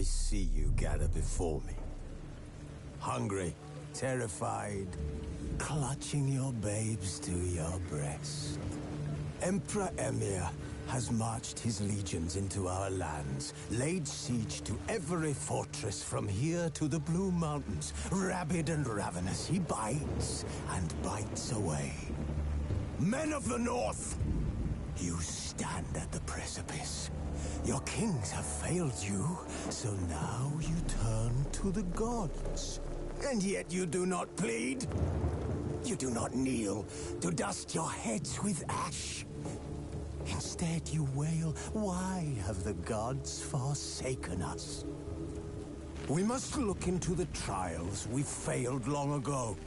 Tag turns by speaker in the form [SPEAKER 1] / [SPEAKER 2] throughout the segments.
[SPEAKER 1] see you gather before me. Hungry, terrified, clutching your babes to your breast. Emperor Emir has marched his legions into our lands, laid siege to every fortress from here to the Blue Mountains. Rabid and ravenous, he bites and bites away. Men of the North, you stand at the precipice. Your kings have failed you, so now you turn to the gods. And yet you do not plead. You do not kneel to dust your heads with ash. Instead you wail, why have the gods forsaken us? We must look into the trials we failed long ago.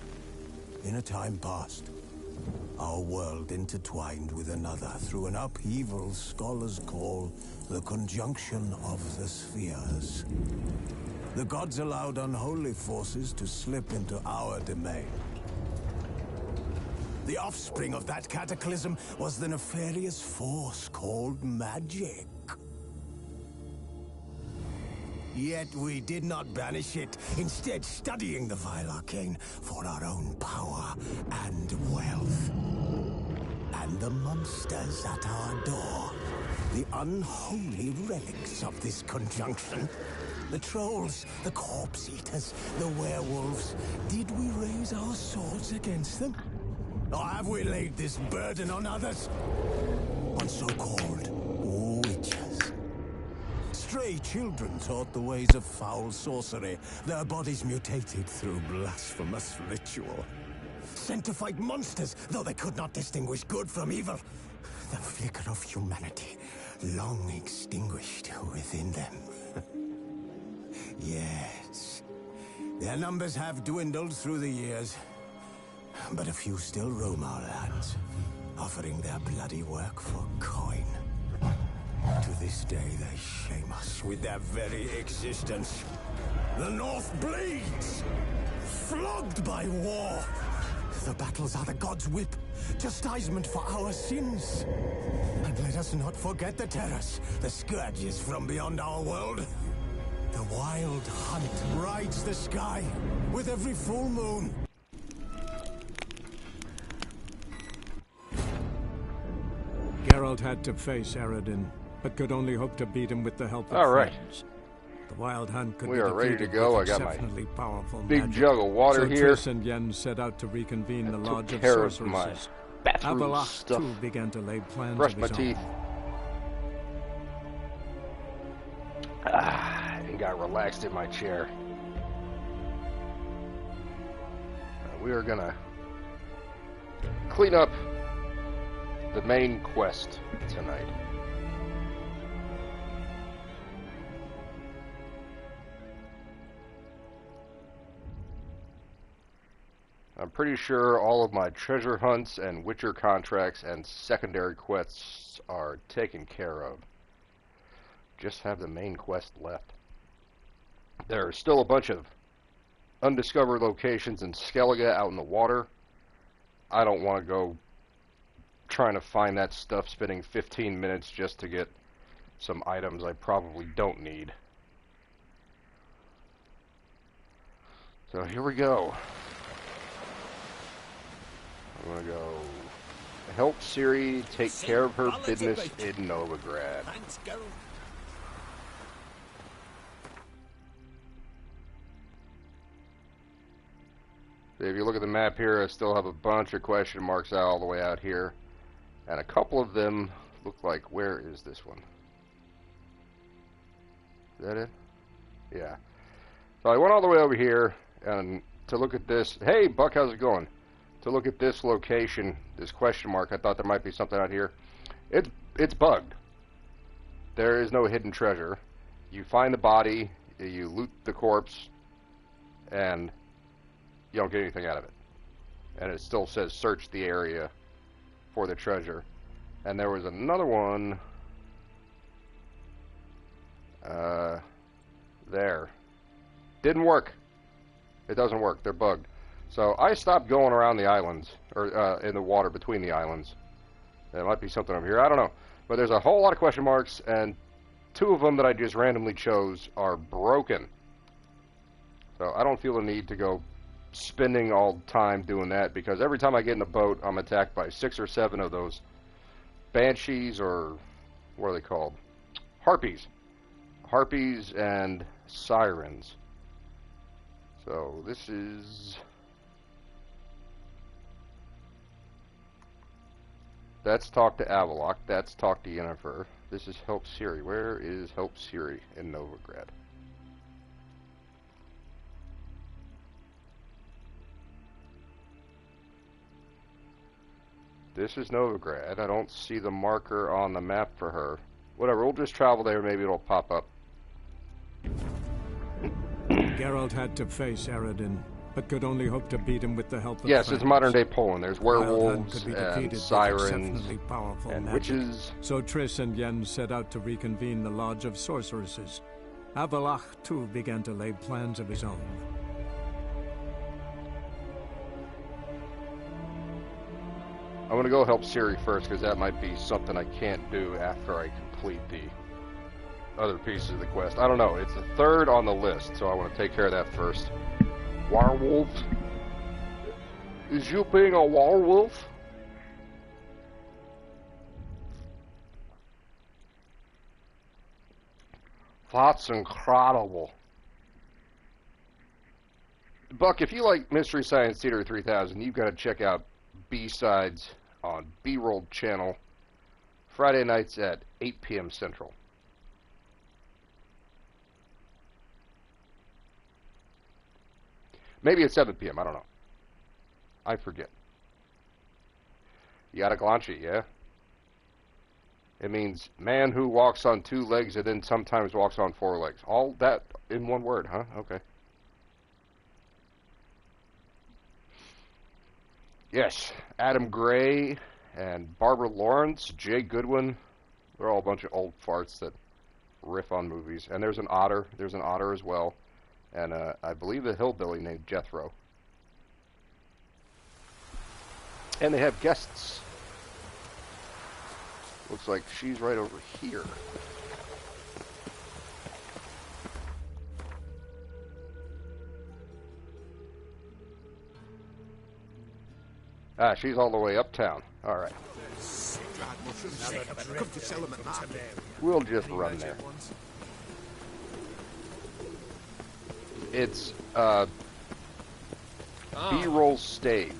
[SPEAKER 1] In a time past, our world intertwined with another through an upheaval scholars call the conjunction of the spheres. The gods allowed unholy forces to slip into our domain. The offspring of that cataclysm was the nefarious force called magic. Yet we did not banish it, instead studying the vile arcane for our own power and wealth. And the monsters at our door, the unholy relics of this conjunction. The trolls, the corpse eaters, the werewolves. Did we raise our swords against them? Or have we laid this burden on others? On so-called witches. Stray children taught the ways of foul sorcery, their bodies mutated through blasphemous ritual. Sent to fight monsters, though they could not distinguish good from evil. The flicker of humanity, long extinguished within them. Yes, their numbers have dwindled through the years. But a few still roam our lands, offering their bloody work for coin. To this day, they shame us with their very existence. The North bleeds, flogged by war. The battles are the gods' whip, chastisement for our sins. And let us not forget the terrors, the scourges from beyond our world. The Wild Hunt rides the sky with every full moon.
[SPEAKER 2] Geralt had to face Eredin, but could only hope to beat him with the help of friends. The Wild Hunt could
[SPEAKER 3] We
[SPEAKER 2] be
[SPEAKER 3] are ready to
[SPEAKER 2] defeated
[SPEAKER 3] go. I
[SPEAKER 2] with
[SPEAKER 3] got my
[SPEAKER 2] exceptionally powerful
[SPEAKER 3] big
[SPEAKER 2] magic.
[SPEAKER 3] jug of water
[SPEAKER 2] So
[SPEAKER 3] here.
[SPEAKER 2] Triss and Yen set out to reconvene the Lodge of
[SPEAKER 3] Care of my
[SPEAKER 2] Sorceresses.
[SPEAKER 3] bathroom
[SPEAKER 2] Avallac'h
[SPEAKER 3] stuff.
[SPEAKER 2] too began to lay plans
[SPEAKER 3] Brush
[SPEAKER 2] of
[SPEAKER 3] my
[SPEAKER 2] his
[SPEAKER 3] teeth.
[SPEAKER 2] own.
[SPEAKER 3] And got relaxed in my chair. We are gonna clean up the main quest tonight. I'm pretty sure all of my treasure hunts and Witcher contracts and secondary quests are taken care of. Just have the main quest left. There are still a bunch of undiscovered locations in Skellige out in the water. I don't want to go trying to find that stuff, spending 15 minutes just to get some items I probably don't need. So here we go. I'm gonna go help Ciri take care of her business in Novigrad.
[SPEAKER 1] Thanks, Geralt.
[SPEAKER 3] If you look at the map here, I still have a bunch of question marks out all the way out here. And a couple of them look like, where is this one? Is that it? Yeah. So I went all the way over here and to look at this. Hey, Buck, how's it going? To look at this location, this question mark, I thought there might be something out here. It's bugged. There is no hidden treasure. You find the body, you loot the corpse, and you don't get anything out of it. And it still says search the area for the treasure. And there was another one there. Didn't work. It doesn't work. They're bugged. So I stopped going around the islands, or in the water between the islands. There might be something over here. I don't know. But there's a whole lot of question marks, and two of them that I just randomly chose are broken. So I don't feel the need to go spending all time doing that, because every time I get in a boat, I'm attacked by 6 or 7 of those banshees, or what are they called? Harpies. Harpies and sirens. So this is... That's talk to Avalok. That's talk to Yennefer. This is Help Ciri. Where is Help Ciri? In Novigrad. This is Novigrad. I don't see the marker on the map for her. Whatever, we'll just travel there. Maybe it'll pop up.
[SPEAKER 2] Geralt had to face Eredin, but could only hope to beat him with the help of
[SPEAKER 3] Yes,
[SPEAKER 2] friends.
[SPEAKER 3] it's modern-day Poland. There's werewolves
[SPEAKER 2] and
[SPEAKER 3] sirens and
[SPEAKER 2] magic.
[SPEAKER 3] witches.
[SPEAKER 2] So Triss and Yen set out to reconvene the Lodge of Sorceresses. Avalach, too, began to lay plans of his own.
[SPEAKER 3] I'm going to go help Ciri first, because that might be something I can't do after I complete the other pieces of the quest. I don't know. It's the 3rd on the list, so I want to take care of that first. Werewolf? Is you being a werewolf? That's incredible. Buck, if you like Mystery Science Theater 3000, you've got to check out B-Sides on B-Roll channel, Friday nights at 8 p.m. Central. Maybe it's 7 p.m., I don't know. I forget. Yadaglanchi, yeah? It means man who walks on 2 legs and then sometimes walks on 4 legs. All that in one word, huh? Okay. Yes, Adam Gray and Barbara Lawrence, Jay Goodwin. They're all a bunch of old farts that riff on movies. And there's an otter. There's an otter as well. And I believe a hillbilly named Jethro. And they have guests. Looks like she's right over here. Ah, she's all the way uptown. All right. We'll just run there. It's B-roll stage.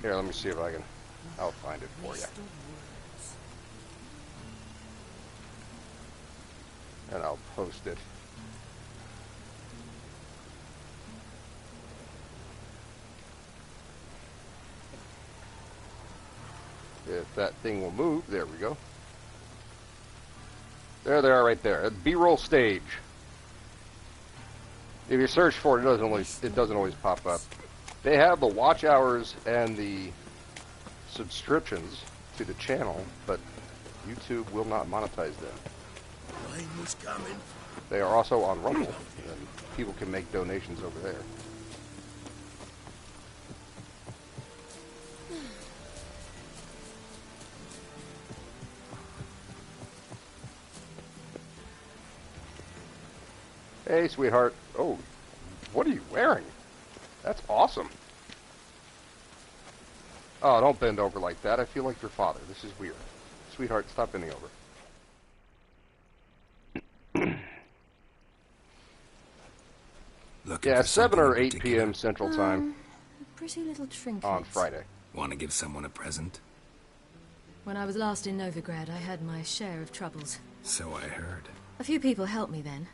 [SPEAKER 3] Here, let me see if I'll find it for you. And I'll post it. If that thing will move, there we go. There they are right there. B-roll stage. If you search for it, it doesn't always pop up. They have the watch hours and the subscriptions to the channel, but YouTube will not monetize them.
[SPEAKER 1] Rain was coming.
[SPEAKER 3] They are also on Rumble, and people can make donations over there. Hey, sweetheart. Oh, what are you wearing? That's awesome. Oh, don't bend over like that. I feel like your father. This is weird. Sweetheart, stop bending over. Yeah, 7 or 8 p.m. Central Time.
[SPEAKER 4] Pretty little trinket.
[SPEAKER 3] On Friday.
[SPEAKER 5] Want to give someone a present?
[SPEAKER 4] When I was last in Novigrad, I had my share of troubles.
[SPEAKER 5] So I heard.
[SPEAKER 4] A few people helped me then.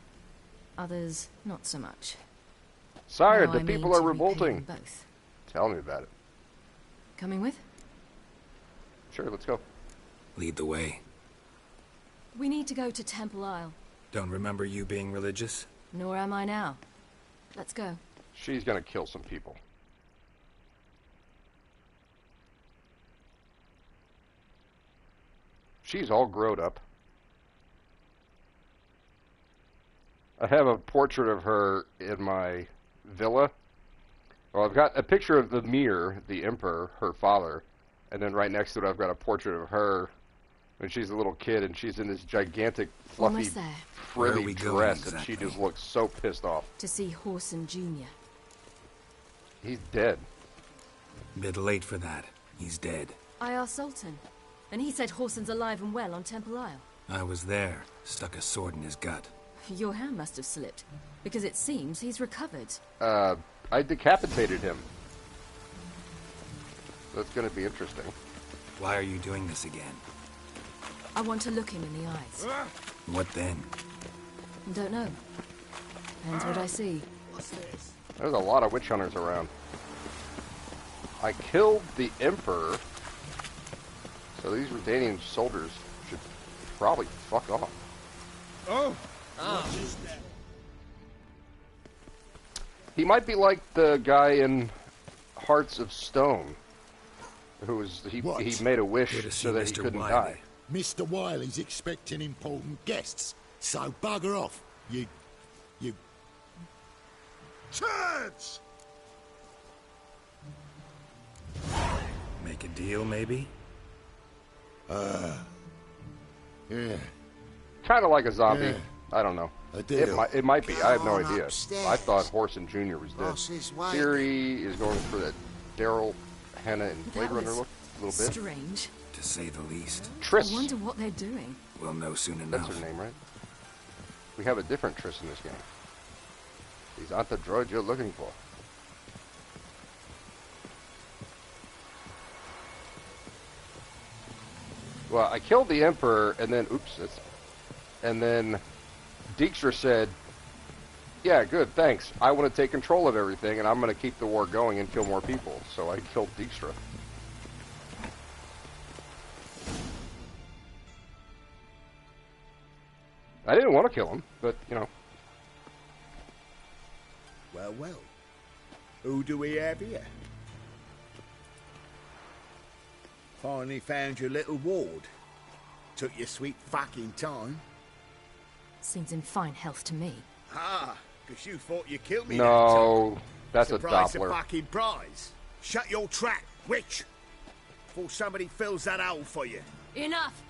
[SPEAKER 4] Others, not so much.
[SPEAKER 3] Sire,
[SPEAKER 4] Now
[SPEAKER 3] the
[SPEAKER 4] I
[SPEAKER 3] people
[SPEAKER 4] mean
[SPEAKER 3] are
[SPEAKER 4] to repay
[SPEAKER 3] revolting.
[SPEAKER 4] them both.
[SPEAKER 3] Tell me about it.
[SPEAKER 4] Coming with?
[SPEAKER 3] Sure, let's go.
[SPEAKER 5] Lead the way.
[SPEAKER 4] We need to go to Temple Isle.
[SPEAKER 5] Don't remember you being religious?
[SPEAKER 4] Nor am I now. Let's go.
[SPEAKER 3] She's gonna kill some people. She's all grown up. I have a portrait of her in my villa. Well, I've got a picture of the Mir, the Emperor, her father, and then right next to it I've got a portrait of her when she's a little kid and she's in this gigantic, fluffy, frilly dress, and she just looks so pissed off.
[SPEAKER 4] To see Whoreson Jr.
[SPEAKER 3] He's dead.
[SPEAKER 5] Bit late for that. He's dead.
[SPEAKER 4] I asked Sultan, and he said Whoreson's alive and well on Temple Isle.
[SPEAKER 5] I was there. Stuck a sword in his gut.
[SPEAKER 4] Your hand must have slipped, because it seems he's recovered.
[SPEAKER 3] I decapitated him. That's going to be interesting.
[SPEAKER 5] Why are you doing this again?
[SPEAKER 4] I want to look him in the eyes.
[SPEAKER 5] What then?
[SPEAKER 4] Don't know. Depends what I see.
[SPEAKER 3] There's a lot of witch hunters around. I killed the Emperor, so these Redanian soldiers should probably fuck off.
[SPEAKER 6] Oh!
[SPEAKER 3] He might be like the guy in Hearts of Stone, who was he made a wish so that he couldn't die.
[SPEAKER 6] Mr. Wiley's expecting important guests, so bugger off, you turds!
[SPEAKER 5] Make a deal, maybe?
[SPEAKER 6] Yeah.
[SPEAKER 3] Kind of like a zombie.
[SPEAKER 6] Yeah.
[SPEAKER 3] I don't know.
[SPEAKER 6] A deal.
[SPEAKER 3] It might be. I have no
[SPEAKER 7] Come on
[SPEAKER 3] idea.
[SPEAKER 7] upstairs.
[SPEAKER 3] I thought Whoreson Jr. was dead.
[SPEAKER 7] Boss is waiting.
[SPEAKER 3] Ciri is going for that Daryl, Hannah, and Blade
[SPEAKER 4] That
[SPEAKER 3] Runner
[SPEAKER 4] was
[SPEAKER 3] look a little bit.
[SPEAKER 4] strange.
[SPEAKER 5] To say the least.
[SPEAKER 3] Triss.
[SPEAKER 4] I wonder what they're doing.
[SPEAKER 5] We'll know soon enough.
[SPEAKER 3] That's her name, right? We have a different Triss in this game. These aren't the droids you're looking for. Well, I killed the Emperor, and then, and then Dijkstra said, yeah, good, thanks. I want to take control of everything, and I'm going to keep the war going and kill more people. So I killed Dijkstra. I didn't want to kill him, but, you know.
[SPEAKER 6] Well, well. Who do we have here? Finally found your little ward. Took your sweet fucking time.
[SPEAKER 4] Seems in fine health to me.
[SPEAKER 6] Ah, because you thought you killed me.
[SPEAKER 3] No, that's a
[SPEAKER 6] Price
[SPEAKER 3] Doppler.
[SPEAKER 6] of fucking prize. Shut your trap, witch. Before somebody fills that hole for you.
[SPEAKER 4] Enough!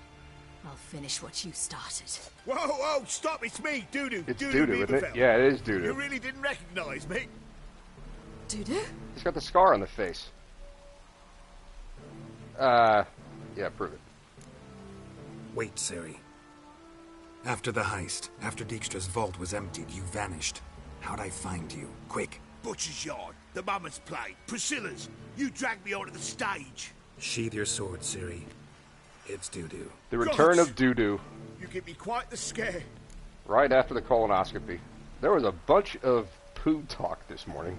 [SPEAKER 4] I'll finish what you started.
[SPEAKER 6] Whoa, whoa, stop, it's me, Doo-Doo.
[SPEAKER 3] It's
[SPEAKER 6] Doo-Doo
[SPEAKER 3] Doo-Doo, isn't it?
[SPEAKER 6] Beaverfell.
[SPEAKER 3] Yeah, it is
[SPEAKER 6] You
[SPEAKER 3] Doo-Doo.
[SPEAKER 6] really didn't recognize me?
[SPEAKER 4] Doo-doo?
[SPEAKER 3] He's got the scar on the face. Yeah, prove it.
[SPEAKER 5] Wait, Ciri. After the heist, after Dijkstra's vault was emptied, you vanished. How'd I find you? Quick.
[SPEAKER 6] Butcher's Yard, the Mama's Plate, Priscilla's. You dragged me onto the stage.
[SPEAKER 5] Sheathe your sword, Ciri. It's Doo-Doo.
[SPEAKER 3] The return
[SPEAKER 6] Gosh.
[SPEAKER 3] of Doo-Doo.
[SPEAKER 6] You give me quite the scare.
[SPEAKER 3] Right after the colonoscopy. There was a bunch of poo talk this morning.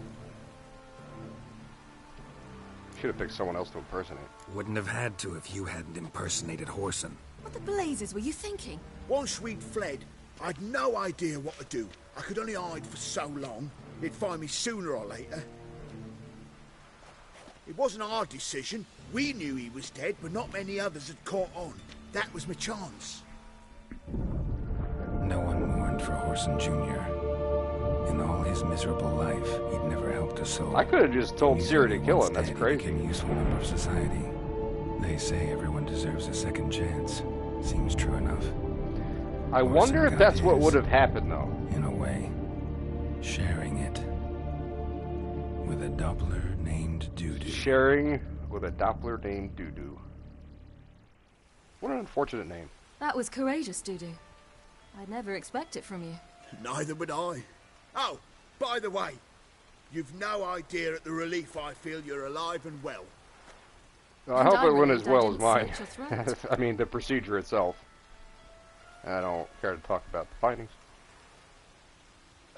[SPEAKER 3] Should have picked someone else to impersonate.
[SPEAKER 5] Wouldn't have had to if you hadn't impersonated Whoreson.
[SPEAKER 4] What the blazes were you thinking?
[SPEAKER 6] Once we'd fled, I'd no idea what to do. I could only hide for so long. He'd find me sooner or later. It wasn't our decision. We knew he was dead, but not many others had caught on. That was my chance.
[SPEAKER 5] No one mourned for Whoreson Jr. In all his miserable life, he'd never helped a soul.
[SPEAKER 3] I could have just told
[SPEAKER 5] He's
[SPEAKER 3] Ciri
[SPEAKER 5] only
[SPEAKER 3] to kill
[SPEAKER 5] once
[SPEAKER 3] him. That's
[SPEAKER 5] dead, he
[SPEAKER 3] crazy.
[SPEAKER 5] became a useful member of society. They say everyone deserves a second chance. Seems true enough.
[SPEAKER 3] I wonder
[SPEAKER 5] Whoreson
[SPEAKER 3] if
[SPEAKER 5] got
[SPEAKER 3] that's what
[SPEAKER 5] his,
[SPEAKER 3] would have happened, though.
[SPEAKER 5] in a way. Sharing it with a Doppler named Doo-Doo.
[SPEAKER 3] Sharing with a Doppler named Doo-Doo. What an unfortunate name.
[SPEAKER 4] That was courageous, Doo-Doo. I'd never expect it from you.
[SPEAKER 6] Neither would I. Oh, by the way, you've no idea at the relief I feel you're alive and well.
[SPEAKER 3] I
[SPEAKER 4] And
[SPEAKER 3] hope
[SPEAKER 4] I
[SPEAKER 3] it went
[SPEAKER 4] really
[SPEAKER 3] as well as
[SPEAKER 4] didn't
[SPEAKER 3] mine.
[SPEAKER 4] slit your throat.
[SPEAKER 3] I mean, the procedure itself. I don't care to talk about the findings.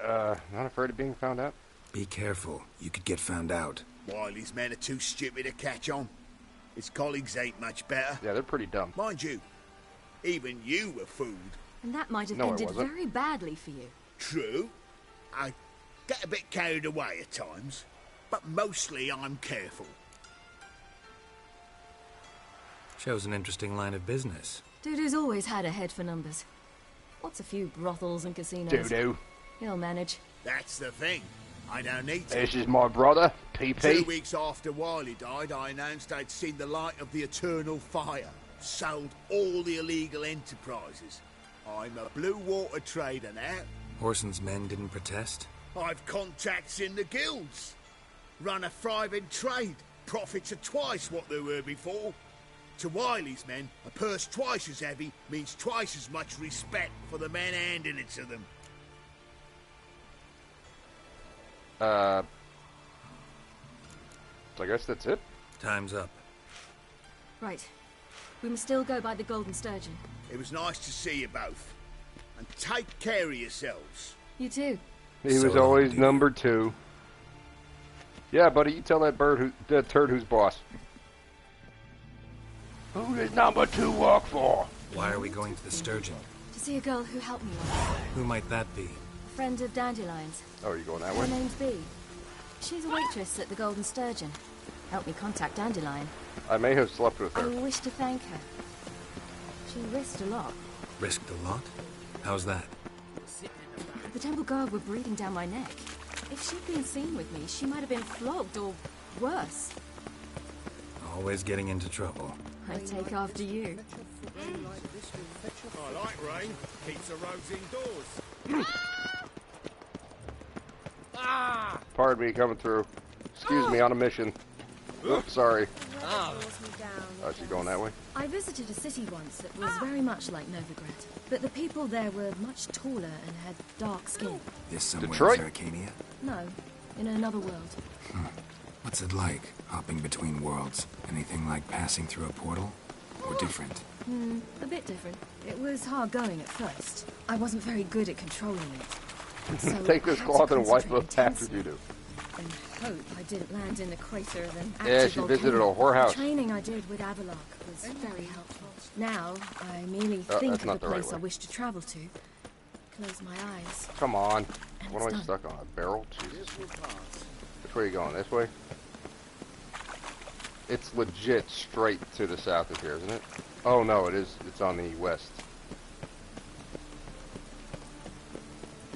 [SPEAKER 3] Not afraid of being found out?
[SPEAKER 5] Be careful. You could get found out.
[SPEAKER 6] Wiley's men are too stupid to catch on. His colleagues ain't much better.
[SPEAKER 3] Yeah, they're pretty dumb.
[SPEAKER 6] Mind you, even you were fooled.
[SPEAKER 4] And that might have
[SPEAKER 3] No, it
[SPEAKER 4] ended
[SPEAKER 3] wasn't.
[SPEAKER 4] very badly for you.
[SPEAKER 6] True. I get a bit carried away at times, but mostly I'm careful.
[SPEAKER 5] Shows an interesting line of business.
[SPEAKER 4] Doo-Doo's always had a head for numbers. What's a few brothels and casinos?
[SPEAKER 3] Doo-Doo.
[SPEAKER 4] He'll manage.
[SPEAKER 6] That's the thing. I don't need to.
[SPEAKER 3] This is my brother,
[SPEAKER 6] 2
[SPEAKER 3] PP.
[SPEAKER 6] weeks after Wiley died, I announced I'd seen the light of the eternal fire. sold all the illegal enterprises. I'm a blue water trader now.
[SPEAKER 5] Horson's men didn't protest?
[SPEAKER 6] I've contacts in the guilds. Run a thriving trade. Profits are twice what they were before. To Wiley's men, a purse twice as heavy means twice as much respect for the men handing it to them.
[SPEAKER 3] So I guess that's it.
[SPEAKER 5] Time's up.
[SPEAKER 4] Right. We must still go by the Golden Sturgeon.
[SPEAKER 6] It was nice to see you both. And take care of yourselves.
[SPEAKER 4] You too.
[SPEAKER 3] He was always number 2. Yeah, buddy, you tell that turd who's boss. Who does number 2 work for?
[SPEAKER 5] Why are we going to the Sturgeon?
[SPEAKER 4] To see a girl who helped me once.
[SPEAKER 5] Who might that be?
[SPEAKER 4] A friend of Dandelion's.
[SPEAKER 3] Oh, are you going that
[SPEAKER 4] Her
[SPEAKER 3] way?
[SPEAKER 4] name's Bee. She's a waitress at the Golden Sturgeon. Helped me contact Dandelion.
[SPEAKER 3] I may have slept with
[SPEAKER 4] I
[SPEAKER 3] her.
[SPEAKER 4] wish to thank her. She risked a lot.
[SPEAKER 5] Risked a lot? How's that?
[SPEAKER 4] The temple guard were breathing down my neck. If she'd been seen with me, she might have been flogged or worse.
[SPEAKER 5] Always getting into trouble.
[SPEAKER 4] I take after you.
[SPEAKER 6] I like rain. Keeps the roads indoors.
[SPEAKER 3] Pardon me, coming through. Excuse me, on a mission. Oops, sorry. Oh, she's going that way?
[SPEAKER 4] I visited a city once that was very much like Novigrad, but the people there were much taller and had dark skin.
[SPEAKER 5] This somewhere
[SPEAKER 3] Detroit?
[SPEAKER 5] in Arcania?
[SPEAKER 4] No, in another world.
[SPEAKER 5] What's it like, hopping between worlds? Anything like passing through a portal? Or different?
[SPEAKER 4] A bit different. It was hard going at first. I wasn't very good at controlling it. So
[SPEAKER 3] Take this
[SPEAKER 4] I had to
[SPEAKER 3] cloth and wipe
[SPEAKER 4] concentrate
[SPEAKER 3] up after
[SPEAKER 4] intensely
[SPEAKER 3] you do.
[SPEAKER 4] and hope I didn't land in the crater of an
[SPEAKER 3] Yeah,
[SPEAKER 4] active
[SPEAKER 3] she visited a
[SPEAKER 4] volcano.
[SPEAKER 3] whorehouse.
[SPEAKER 4] The training I did with Avalok was very helpful. Now, I merely
[SPEAKER 3] Oh,
[SPEAKER 4] think
[SPEAKER 3] that's
[SPEAKER 4] of
[SPEAKER 3] not
[SPEAKER 4] the
[SPEAKER 3] the right
[SPEAKER 4] place I
[SPEAKER 3] way.
[SPEAKER 4] wish to travel to, close my eyes.
[SPEAKER 3] Come on.
[SPEAKER 4] And
[SPEAKER 3] What am I
[SPEAKER 4] it's done.
[SPEAKER 3] stuck on? A barrel? Jesus. Which way are you going? This way? It's legit straight to the south of here, isn't it? Oh no, it is. It's on the west.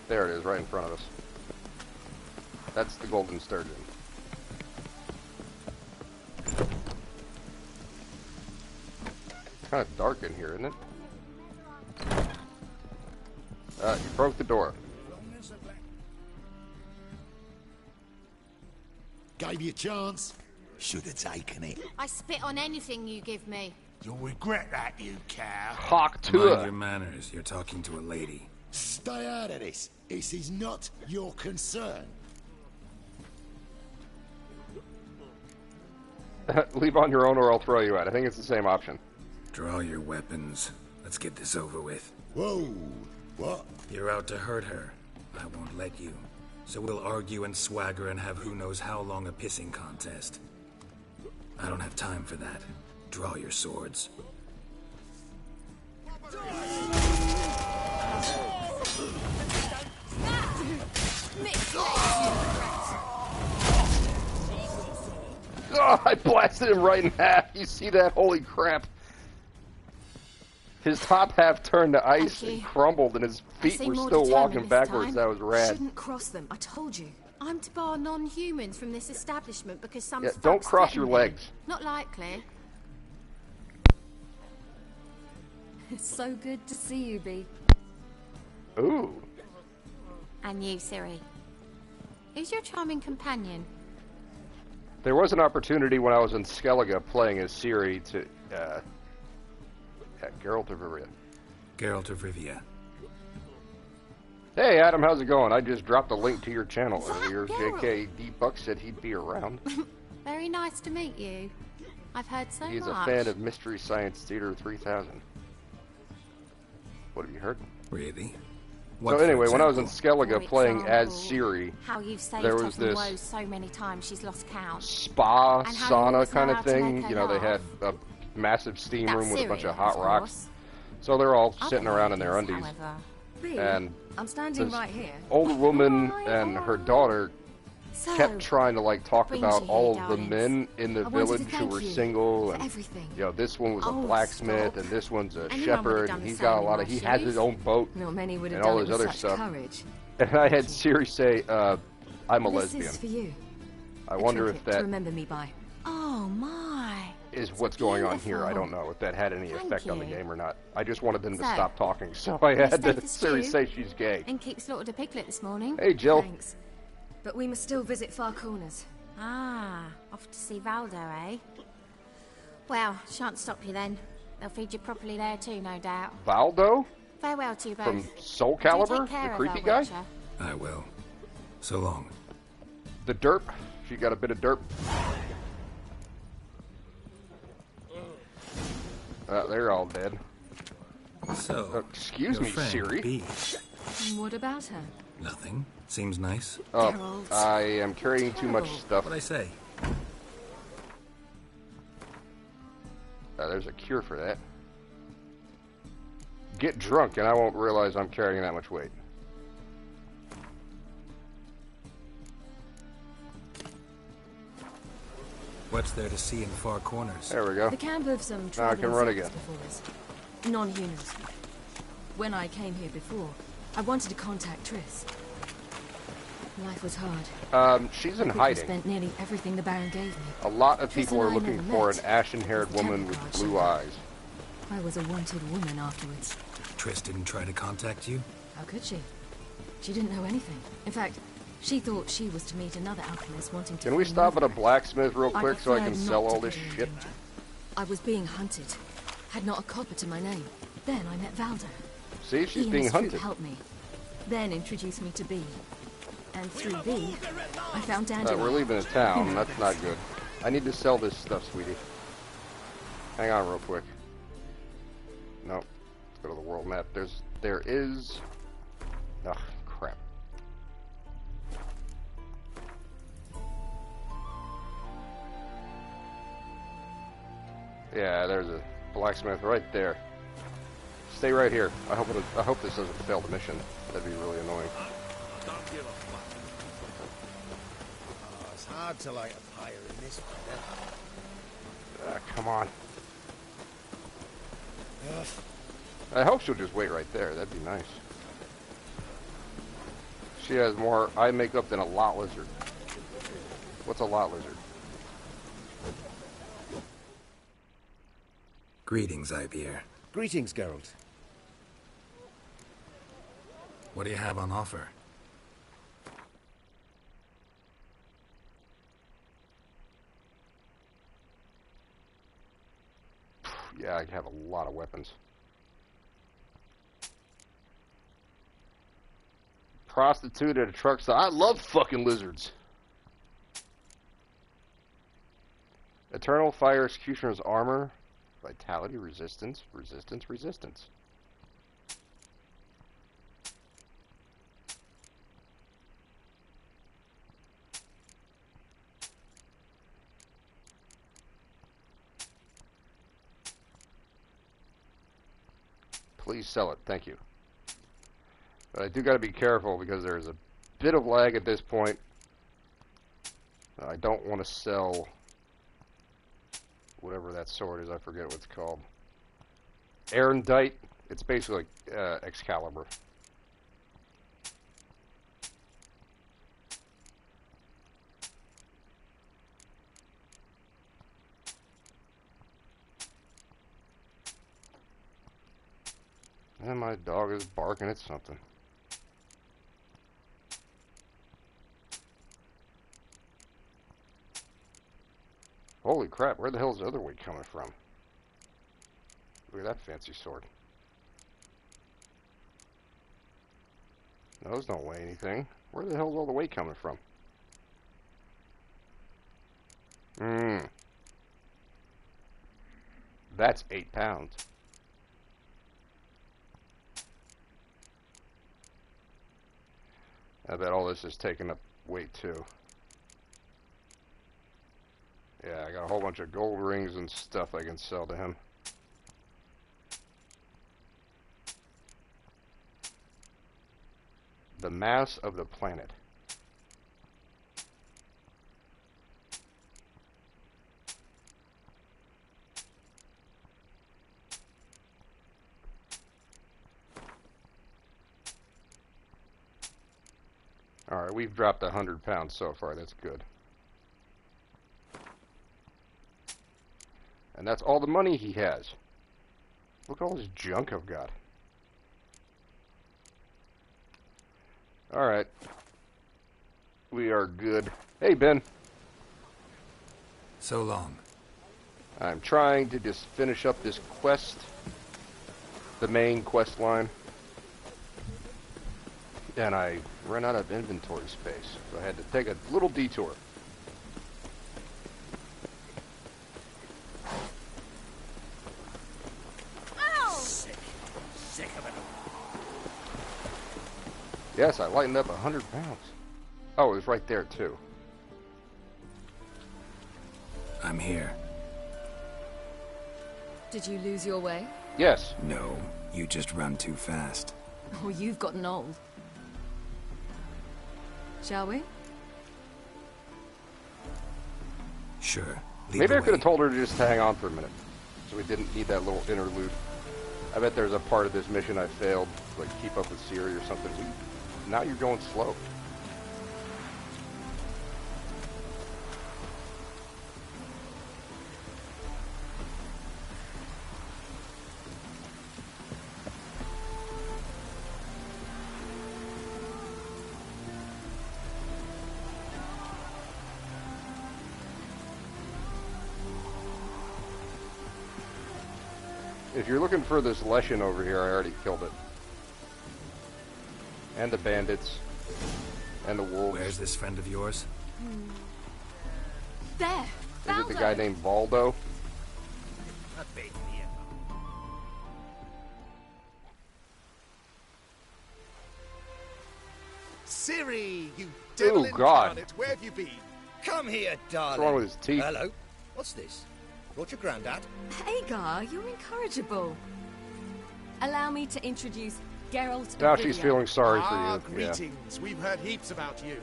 [SPEAKER 3] There it is, right in front of us. That's the Golden Sturgeon. It's kind of dark in here, isn't it? You broke the door.
[SPEAKER 7] Gave you a chance. Should have taken it.
[SPEAKER 8] I spit on anything you give me.
[SPEAKER 7] You'll regret that, you cow.
[SPEAKER 3] Hawk
[SPEAKER 5] Mind your
[SPEAKER 3] to
[SPEAKER 5] manners. You're talking to a lady.
[SPEAKER 7] Stay out of this. This is not your concern.
[SPEAKER 3] Leave on your own or I'll throw you out. I think it's the same option.
[SPEAKER 5] Draw your weapons. Let's get this over with.
[SPEAKER 7] Whoa. What?
[SPEAKER 5] You're out to hurt her. I won't let you. So we'll argue and swagger and have who knows how long a pissing contest. I don't have time for that. Draw your swords.
[SPEAKER 3] Oh, I blasted him right in half. You see that? Holy crap. His top half turned to ice
[SPEAKER 8] Thank you.
[SPEAKER 3] and crumbled, and his feet
[SPEAKER 8] seem
[SPEAKER 3] were
[SPEAKER 8] more
[SPEAKER 3] still
[SPEAKER 8] determined
[SPEAKER 3] walking
[SPEAKER 8] this
[SPEAKER 3] backwards.
[SPEAKER 8] time.
[SPEAKER 3] That was rad.
[SPEAKER 4] Shouldn't cross them, I told you.
[SPEAKER 8] I'm to bar non-humans from this establishment because some
[SPEAKER 3] Yeah, don't
[SPEAKER 8] fuck's
[SPEAKER 3] cross your
[SPEAKER 8] threatened me.
[SPEAKER 3] legs.
[SPEAKER 8] Not likely.
[SPEAKER 4] It's so good to see you, Bee.
[SPEAKER 3] Ooh.
[SPEAKER 8] And you, Siri. Who's your charming companion?
[SPEAKER 3] There was an opportunity when I was in Skellige playing as Ciri to, Geralt of Rivia.
[SPEAKER 5] Geralt of Rivia.
[SPEAKER 3] Hey, Adam, how's it going? I just dropped a link to your channel
[SPEAKER 8] Is that
[SPEAKER 3] earlier.
[SPEAKER 8] Geralt?
[SPEAKER 3] JKD Buck said he'd be around.
[SPEAKER 8] Very nice to meet you. I've heard so
[SPEAKER 3] He's
[SPEAKER 8] much.
[SPEAKER 3] a fan of Mystery Science Theater 3000. What have you heard?
[SPEAKER 5] Really?
[SPEAKER 3] So anyway, when I was in
[SPEAKER 8] For
[SPEAKER 3] Skellige playing as
[SPEAKER 8] example,
[SPEAKER 3] Ciri,
[SPEAKER 8] How you've saved
[SPEAKER 3] there
[SPEAKER 8] her
[SPEAKER 3] was
[SPEAKER 8] from
[SPEAKER 3] this
[SPEAKER 8] woes so many times she's lost count.
[SPEAKER 3] spa,
[SPEAKER 8] And how you
[SPEAKER 3] sauna
[SPEAKER 8] always
[SPEAKER 3] kind
[SPEAKER 8] know
[SPEAKER 3] of
[SPEAKER 8] how to make
[SPEAKER 3] thing.
[SPEAKER 8] her
[SPEAKER 3] You know, they had
[SPEAKER 8] laugh.
[SPEAKER 3] a massive steam
[SPEAKER 8] That's
[SPEAKER 3] room with a bunch
[SPEAKER 8] Siri,
[SPEAKER 3] of hot
[SPEAKER 8] of
[SPEAKER 3] rocks.
[SPEAKER 8] course.
[SPEAKER 3] So they're all
[SPEAKER 8] Other
[SPEAKER 3] sitting around in their
[SPEAKER 8] ladies,
[SPEAKER 3] undies.
[SPEAKER 8] however,
[SPEAKER 4] Bee,
[SPEAKER 3] And
[SPEAKER 4] I'm standing
[SPEAKER 3] this
[SPEAKER 4] right here.
[SPEAKER 3] older woman
[SPEAKER 8] Hi,
[SPEAKER 3] and her
[SPEAKER 8] hi.
[SPEAKER 3] daughter
[SPEAKER 8] So,
[SPEAKER 3] kept trying to like talk
[SPEAKER 8] brings
[SPEAKER 3] about
[SPEAKER 8] you
[SPEAKER 3] all
[SPEAKER 8] here,
[SPEAKER 3] of the
[SPEAKER 8] darlings.
[SPEAKER 3] men in the
[SPEAKER 4] I wanted to
[SPEAKER 3] village who
[SPEAKER 4] thank
[SPEAKER 3] were
[SPEAKER 4] you
[SPEAKER 3] single,
[SPEAKER 4] for
[SPEAKER 3] and
[SPEAKER 4] everything.
[SPEAKER 3] you know, this one was a
[SPEAKER 8] Oh,
[SPEAKER 3] blacksmith,
[SPEAKER 8] stop.
[SPEAKER 3] and this one's a
[SPEAKER 8] Anyone would've
[SPEAKER 3] shepherd,
[SPEAKER 8] done
[SPEAKER 3] and
[SPEAKER 8] the
[SPEAKER 3] he's got a
[SPEAKER 8] same
[SPEAKER 3] lot
[SPEAKER 8] in
[SPEAKER 3] of.
[SPEAKER 8] my
[SPEAKER 3] He has
[SPEAKER 8] shoes.
[SPEAKER 3] his own boat,
[SPEAKER 4] Not many would have
[SPEAKER 3] and all
[SPEAKER 4] done it
[SPEAKER 3] this
[SPEAKER 4] with
[SPEAKER 3] other
[SPEAKER 4] such
[SPEAKER 3] stuff.
[SPEAKER 4] courage.
[SPEAKER 3] And I had Siri say, "I'm a
[SPEAKER 4] This
[SPEAKER 3] lesbian."
[SPEAKER 4] is for you.
[SPEAKER 3] I
[SPEAKER 4] A
[SPEAKER 3] wonder
[SPEAKER 4] trinket
[SPEAKER 3] if
[SPEAKER 4] to
[SPEAKER 3] that.
[SPEAKER 4] remember me by.
[SPEAKER 8] Oh my.
[SPEAKER 3] is what's going on here. I don't know if that had any effect on the game or not. I just wanted them to stop talking, so I had to Siri say she's gay.
[SPEAKER 8] And keep slaughtered a piglet this morning.
[SPEAKER 3] Hey, Jill.
[SPEAKER 4] Thanks. But we must still visit Far Corners.
[SPEAKER 8] Ah, off to see Valdo, eh? Well, shan't stop you then. They'll feed you properly there too, no doubt.
[SPEAKER 3] Valdo?
[SPEAKER 8] Farewell to you both.
[SPEAKER 3] From Soul Calibur? The creepy guy?
[SPEAKER 5] I will. So long.
[SPEAKER 3] The derp? She got a bit of derp. They're all dead.
[SPEAKER 5] So,
[SPEAKER 3] excuse me, Siri.
[SPEAKER 5] B.
[SPEAKER 4] What about her?
[SPEAKER 5] Nothing. Seems nice.
[SPEAKER 3] Oh, I am carrying too much stuff.
[SPEAKER 5] What'd I say?
[SPEAKER 3] There's a cure for that. Get drunk and I won't realize I'm carrying that much weight.
[SPEAKER 5] What's there to see in Far Corners?
[SPEAKER 3] There we go.
[SPEAKER 4] The camp of some
[SPEAKER 3] now I can run again.
[SPEAKER 4] Non-humans. When I came here before, I wanted to contact Triss. Life was hard.
[SPEAKER 3] She's in
[SPEAKER 4] I
[SPEAKER 3] hiding.
[SPEAKER 4] spent nearly everything the Baron gave me.
[SPEAKER 3] A lot of
[SPEAKER 4] Triss
[SPEAKER 3] people
[SPEAKER 4] and
[SPEAKER 3] are
[SPEAKER 4] I
[SPEAKER 3] looking
[SPEAKER 4] never
[SPEAKER 3] for
[SPEAKER 4] met.
[SPEAKER 3] an ashen-haired
[SPEAKER 4] The
[SPEAKER 3] woman
[SPEAKER 4] temple
[SPEAKER 3] with
[SPEAKER 4] guard
[SPEAKER 3] blue eyes.
[SPEAKER 4] I was a wanted woman afterwards.
[SPEAKER 5] Triss didn't try to contact you?
[SPEAKER 4] How could she? She didn't know anything. In fact, she thought she was to meet another alchemist wanting to...
[SPEAKER 3] Can we stop at a blacksmith real quick so I can sell all this shit?
[SPEAKER 4] I was being hunted. Had not a copper to my name. Then I met Valdo.
[SPEAKER 3] See, she's
[SPEAKER 4] He
[SPEAKER 3] being
[SPEAKER 4] and his troop
[SPEAKER 3] hunted.
[SPEAKER 4] helped me. Then introduced me to B. And through B, I found Dandelion.
[SPEAKER 3] We're leaving the town. That's not good. I need to sell this stuff, sweetie. Hang on real quick. No. Let's go to the world map. There is... Ugh, crap. Yeah, there's a blacksmith right there. Stay right here. I hope this doesn't fail the mission. That'd be really annoying.
[SPEAKER 6] Don't give a fuck. Oh, it's hard to light a fire in this weather.
[SPEAKER 3] Come on. I hope she'll just wait right there. That'd be nice. She has more eye makeup than a lot lizard. What's a lot lizard?
[SPEAKER 5] Greetings, Ibeer.
[SPEAKER 7] Greetings, Geralt.
[SPEAKER 5] What do you have on offer?
[SPEAKER 3] Yeah, I have a lot of weapons. Prostitute at a truck stop. I love fucking lizards. Eternal Fire Executioner's Armor. Vitality, resistance, resistance, resistance. Please sell it, thank you. But I do gotta be careful because there's a bit of lag at this point. I don't want to sell whatever that sword is, I forget what it's called. Erendite, it's basically Excalibur. And my dog is barking at something. Holy crap, where the hell is the other weight coming from? Look at that fancy sword. Those don't weigh anything. Where the hell is all the weight coming from? That's 8 pounds. I bet all this is taking up weight too. Yeah, I got a whole bunch of gold rings and stuff I can sell to him. The mass of the planet. Alright, we've dropped 100 pounds so far. That's good. And that's all the money he has. Look at all this junk I've got. Alright. We are good. Hey, Ben.
[SPEAKER 5] So long.
[SPEAKER 3] I'm trying to just finish up this quest. The main quest line. And I ran out of inventory space. So I had to take a little detour.
[SPEAKER 6] Sick of it.
[SPEAKER 3] Yes, I lightened up 100 pounds. Oh, it was right there, too.
[SPEAKER 5] I'm here.
[SPEAKER 4] Did you lose your way?
[SPEAKER 3] Yes.
[SPEAKER 5] No, you just run too fast.
[SPEAKER 4] Or you've gotten old. Shall we?
[SPEAKER 5] Sure.
[SPEAKER 3] Maybe I could have told her just to hang on for a minute. So we didn't need that little interlude. I bet there's a part of this mission I failed, like keep up with Siri or something. Now you're going slow. If you're looking for this Leshen over here, I already killed it. And the bandits. And the wolves.
[SPEAKER 5] Where's this friend of yours?
[SPEAKER 4] There!
[SPEAKER 3] Is it the guy named Valdo?
[SPEAKER 6] Siri, you devil incarnate, where have you been?
[SPEAKER 7] Come here, darling.
[SPEAKER 3] What's wrong with his teeth?
[SPEAKER 7] Hello. What's this? Brought your granddad?
[SPEAKER 4] Hagar, you're incorrigible. Allow me to introduce Geralt.
[SPEAKER 3] Now she's feeling sorry for you.
[SPEAKER 6] Greetings. We've heard heaps about you.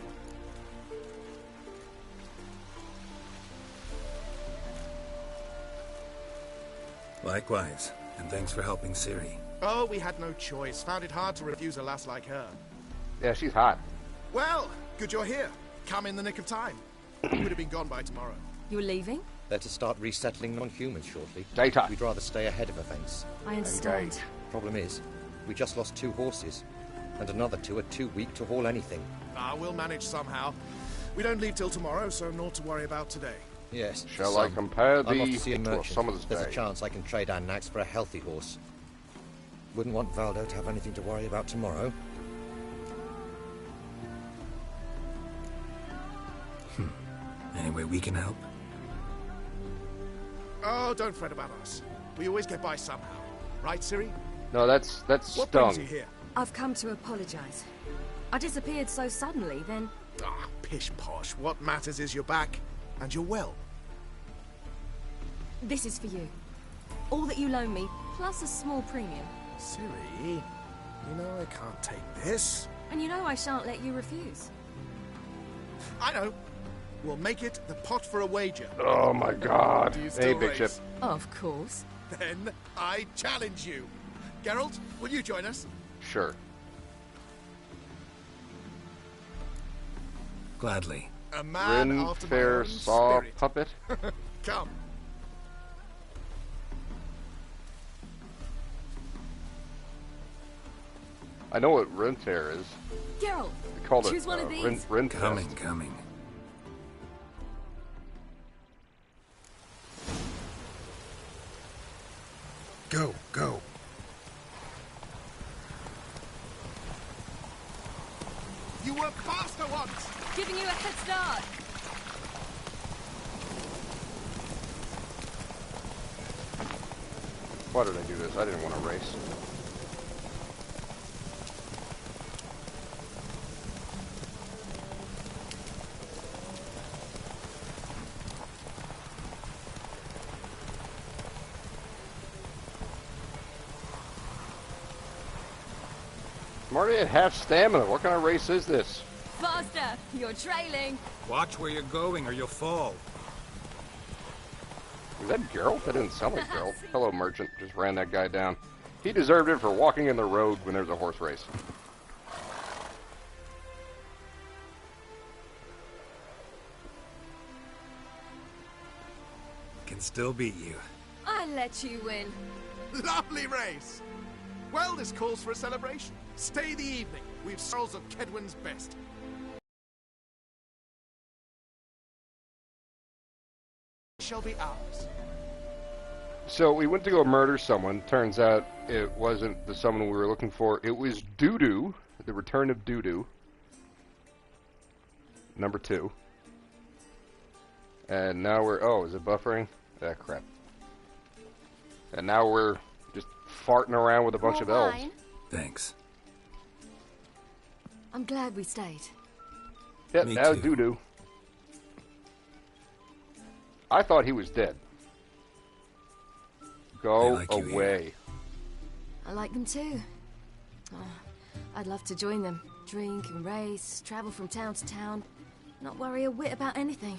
[SPEAKER 5] Likewise, and thanks for helping Ciri.
[SPEAKER 6] Oh, we had no choice. Found it hard to refuse a lass like her.
[SPEAKER 3] Yeah, she's hot.
[SPEAKER 6] Well, good you're here. Come in the nick of time. You would have been gone by tomorrow.
[SPEAKER 4] You're leaving?
[SPEAKER 9] They're to start resettling non-humans shortly.
[SPEAKER 3] Data.
[SPEAKER 9] We'd rather stay ahead of events.
[SPEAKER 4] I understand.
[SPEAKER 9] Problem is, we just lost 2 horses, and another 2 are too weak to haul anything.
[SPEAKER 6] We'll manage somehow. We don't leave till tomorrow, so naught to worry about today.
[SPEAKER 9] Yes.
[SPEAKER 3] Shall I compare
[SPEAKER 9] I'm off
[SPEAKER 3] the
[SPEAKER 9] to see a merchant.
[SPEAKER 3] Summer's
[SPEAKER 9] There's
[SPEAKER 3] Day?
[SPEAKER 9] a chance I can trade our nags for a healthy horse. Wouldn't want Valdo to have anything to worry about tomorrow.
[SPEAKER 5] Any way we can help?
[SPEAKER 6] Oh, don't fret about us. We always get by somehow. Right, Ciri?
[SPEAKER 3] No, that's
[SPEAKER 6] What brings
[SPEAKER 3] Stung.
[SPEAKER 6] you here?
[SPEAKER 4] I've come to apologize. I disappeared so suddenly, then...
[SPEAKER 6] Pish posh. What matters is you're back, and you're well.
[SPEAKER 4] This is for you. All that you loan me, plus a small premium.
[SPEAKER 6] Ciri, you know I can't take this.
[SPEAKER 4] And you know I shan't let you refuse.
[SPEAKER 6] I know. We'll make it the pot for a wager.
[SPEAKER 3] Oh my god.
[SPEAKER 6] Do you
[SPEAKER 3] Hey,
[SPEAKER 6] still
[SPEAKER 3] Big
[SPEAKER 6] race?
[SPEAKER 3] Chip.
[SPEAKER 4] Of course.
[SPEAKER 6] Then I challenge you. Geralt, will you join us?
[SPEAKER 3] Sure.
[SPEAKER 5] Gladly.
[SPEAKER 6] A man
[SPEAKER 3] Rin
[SPEAKER 6] after my
[SPEAKER 3] Fair
[SPEAKER 6] own
[SPEAKER 3] Saw
[SPEAKER 6] spirit.
[SPEAKER 3] Puppet.
[SPEAKER 6] Come.
[SPEAKER 3] I know what Rin Fair is.
[SPEAKER 4] Geralt,
[SPEAKER 3] They called
[SPEAKER 4] choose
[SPEAKER 3] it
[SPEAKER 4] one of these.
[SPEAKER 3] Rin
[SPEAKER 5] Coming,
[SPEAKER 3] Fest.
[SPEAKER 5] coming. Go, go.
[SPEAKER 6] You were faster once.
[SPEAKER 4] Giving you a head start.
[SPEAKER 3] Why did I do this? I didn't want to race. I'm already at half stamina. What kind of race is this?
[SPEAKER 4] Faster! You're trailing.
[SPEAKER 5] Watch where you're going or you'll fall.
[SPEAKER 3] Was that Geralt? That didn't sound like Geralt. Hello, merchant. Just ran that guy down. He deserved it for walking in the road when there's a horse race.
[SPEAKER 5] Can still beat you.
[SPEAKER 4] let you win.
[SPEAKER 10] Lovely race. Well, this calls for a celebration. Stay the evening. We've sorrels of Kedwen's best. Shall be ours.
[SPEAKER 3] So we went to go murder someone. Turns out it wasn't the someone we were looking for. It was Doo-Doo, the return of Doo-Doo. Number 2. And now we're... Oh, is it buffering? Ah, crap. And now we're just farting around with a bunch of elves.
[SPEAKER 5] Thanks.
[SPEAKER 4] I'm glad we stayed.
[SPEAKER 3] Yeah,
[SPEAKER 5] Me
[SPEAKER 3] now
[SPEAKER 5] too.
[SPEAKER 3] Doo-Doo. I thought he was dead. Go away.
[SPEAKER 4] I like them too. Oh, I'd love to join them. Drink and race, travel from town to town. Not worry a whit about anything.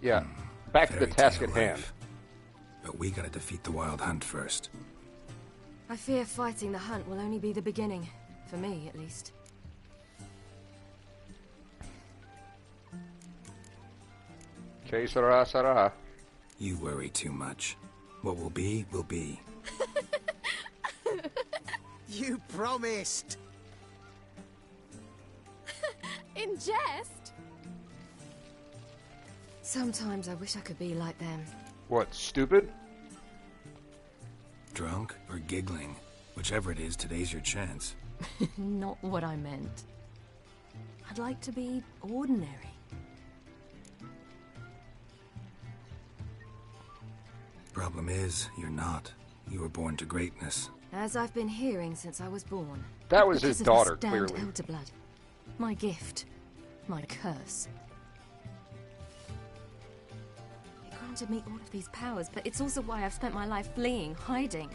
[SPEAKER 3] Yeah, back to the task at hand.
[SPEAKER 5] But we gotta defeat the Wild Hunt first.
[SPEAKER 4] I fear fighting the hunt will only be the beginning. For me, at least.
[SPEAKER 3] Que sera, sera.
[SPEAKER 5] You worry too much. What will be, will be.
[SPEAKER 7] You promised!
[SPEAKER 4] In jest? Sometimes I wish I could be like them.
[SPEAKER 3] What, stupid?
[SPEAKER 5] Drunk or giggling. Whichever it is, today's your chance.
[SPEAKER 4] Not what I meant. I'd like to be ordinary.
[SPEAKER 5] Problem is, you're not. You were born to greatness.
[SPEAKER 4] As I've been hearing since I was born.
[SPEAKER 3] That was his
[SPEAKER 4] Because of
[SPEAKER 3] daughter,
[SPEAKER 4] the stand
[SPEAKER 3] clearly.
[SPEAKER 4] elder blood. My gift. My curse. It granted me all of these powers, but it's also why I've spent my life fleeing, hiding.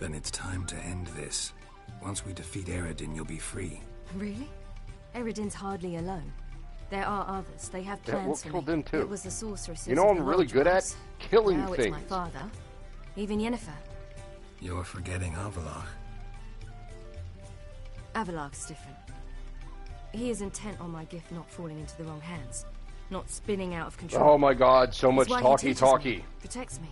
[SPEAKER 5] Then it's time to end this. Once we defeat Eredin, you'll be free.
[SPEAKER 4] Really? Eredin's hardly alone. There are others. They have plans for
[SPEAKER 3] we'll
[SPEAKER 4] me.
[SPEAKER 3] kill them too.
[SPEAKER 4] It was the sorceresses.
[SPEAKER 3] You know
[SPEAKER 4] of
[SPEAKER 3] I'm
[SPEAKER 4] the
[SPEAKER 3] really
[SPEAKER 4] Lodge
[SPEAKER 3] good at?
[SPEAKER 4] once.
[SPEAKER 3] Killing
[SPEAKER 4] now
[SPEAKER 3] things.
[SPEAKER 4] It's my father. Even Yennefer.
[SPEAKER 5] You're forgetting Avalach.
[SPEAKER 4] Avalach's different. He is intent on my gift not falling into the wrong hands. Not spinning out of control.
[SPEAKER 3] Oh my god, so much
[SPEAKER 4] It's why he
[SPEAKER 3] talky-talky.
[SPEAKER 4] teaches me, protects me.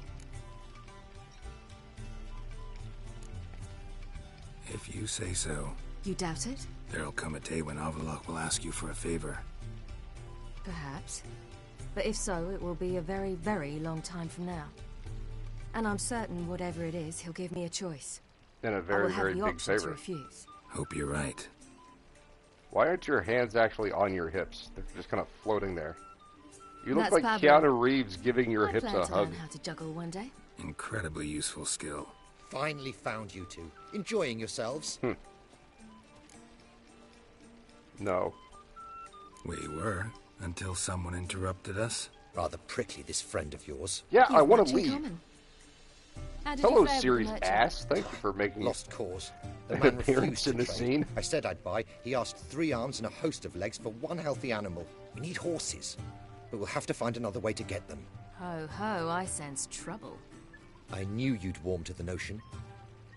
[SPEAKER 5] If you say so.
[SPEAKER 4] You doubt it?
[SPEAKER 5] There'll come a day when Avalach will ask you for a favor.
[SPEAKER 4] Perhaps. But if so, it will be a very, very long time from now. And I'm certain whatever it is, he'll give me a choice.
[SPEAKER 3] And a
[SPEAKER 4] I
[SPEAKER 3] very,
[SPEAKER 4] will have
[SPEAKER 3] very
[SPEAKER 4] the
[SPEAKER 3] big
[SPEAKER 4] option to
[SPEAKER 3] favor.
[SPEAKER 4] refuse.
[SPEAKER 5] Hope you're right.
[SPEAKER 3] Why aren't your hands actually on your hips? They're just kind of floating there. You look
[SPEAKER 4] That's
[SPEAKER 3] like
[SPEAKER 4] Pablo.
[SPEAKER 3] Keanu Reeves giving your
[SPEAKER 4] I
[SPEAKER 3] hips
[SPEAKER 4] plan
[SPEAKER 3] a
[SPEAKER 4] to
[SPEAKER 3] hug.
[SPEAKER 4] learn how to juggle one day.
[SPEAKER 5] Incredibly useful skill.
[SPEAKER 9] Finally found you two. Enjoying yourselves?
[SPEAKER 3] No.
[SPEAKER 5] We were, until someone interrupted us.
[SPEAKER 9] Rather prickly, this friend of yours.
[SPEAKER 3] Yeah, I
[SPEAKER 4] You've
[SPEAKER 3] want
[SPEAKER 4] much
[SPEAKER 3] to
[SPEAKER 4] in
[SPEAKER 3] leave.
[SPEAKER 4] common. How did
[SPEAKER 3] Hello,
[SPEAKER 4] you fare with the
[SPEAKER 3] series
[SPEAKER 4] merchant?
[SPEAKER 3] ass. Thank you for making
[SPEAKER 9] Lost cause. The
[SPEAKER 3] an
[SPEAKER 9] man
[SPEAKER 3] appearance
[SPEAKER 9] refused to
[SPEAKER 3] in the
[SPEAKER 9] trade.
[SPEAKER 3] scene.
[SPEAKER 9] I said I'd buy. He asked 3 arms and a host of legs for one healthy animal. We need horses. But we'll have to find another way to get them.
[SPEAKER 4] Ho ho, I sense trouble.
[SPEAKER 9] I knew you'd warm to the notion.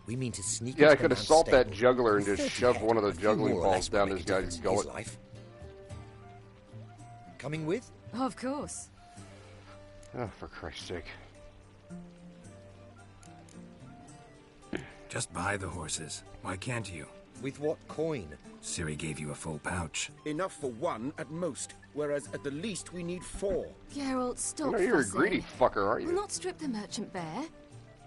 [SPEAKER 9] We mean to sneak
[SPEAKER 3] Yeah, I
[SPEAKER 9] into the
[SPEAKER 3] could
[SPEAKER 9] man's
[SPEAKER 3] assault that
[SPEAKER 9] stable.
[SPEAKER 3] juggler and
[SPEAKER 9] 30
[SPEAKER 3] just shove
[SPEAKER 9] head,
[SPEAKER 3] one of the
[SPEAKER 9] a few
[SPEAKER 3] juggling
[SPEAKER 9] more or
[SPEAKER 3] balls
[SPEAKER 9] less
[SPEAKER 3] down
[SPEAKER 9] will
[SPEAKER 3] this
[SPEAKER 9] make a
[SPEAKER 3] guy's
[SPEAKER 9] difference in his
[SPEAKER 3] gullet.
[SPEAKER 9] life. Coming with?
[SPEAKER 4] Of course.
[SPEAKER 3] Oh, for Christ's sake.
[SPEAKER 5] Just buy the horses. Why can't you?
[SPEAKER 9] With what coin?
[SPEAKER 5] Ciri gave you a full pouch.
[SPEAKER 10] Enough for 1 at most, whereas at the least we need 4.
[SPEAKER 4] Geralt, stop
[SPEAKER 3] You're a
[SPEAKER 4] fussing.
[SPEAKER 3] greedy fucker, aren't
[SPEAKER 4] We'll
[SPEAKER 3] you?
[SPEAKER 4] not strip the merchant bare.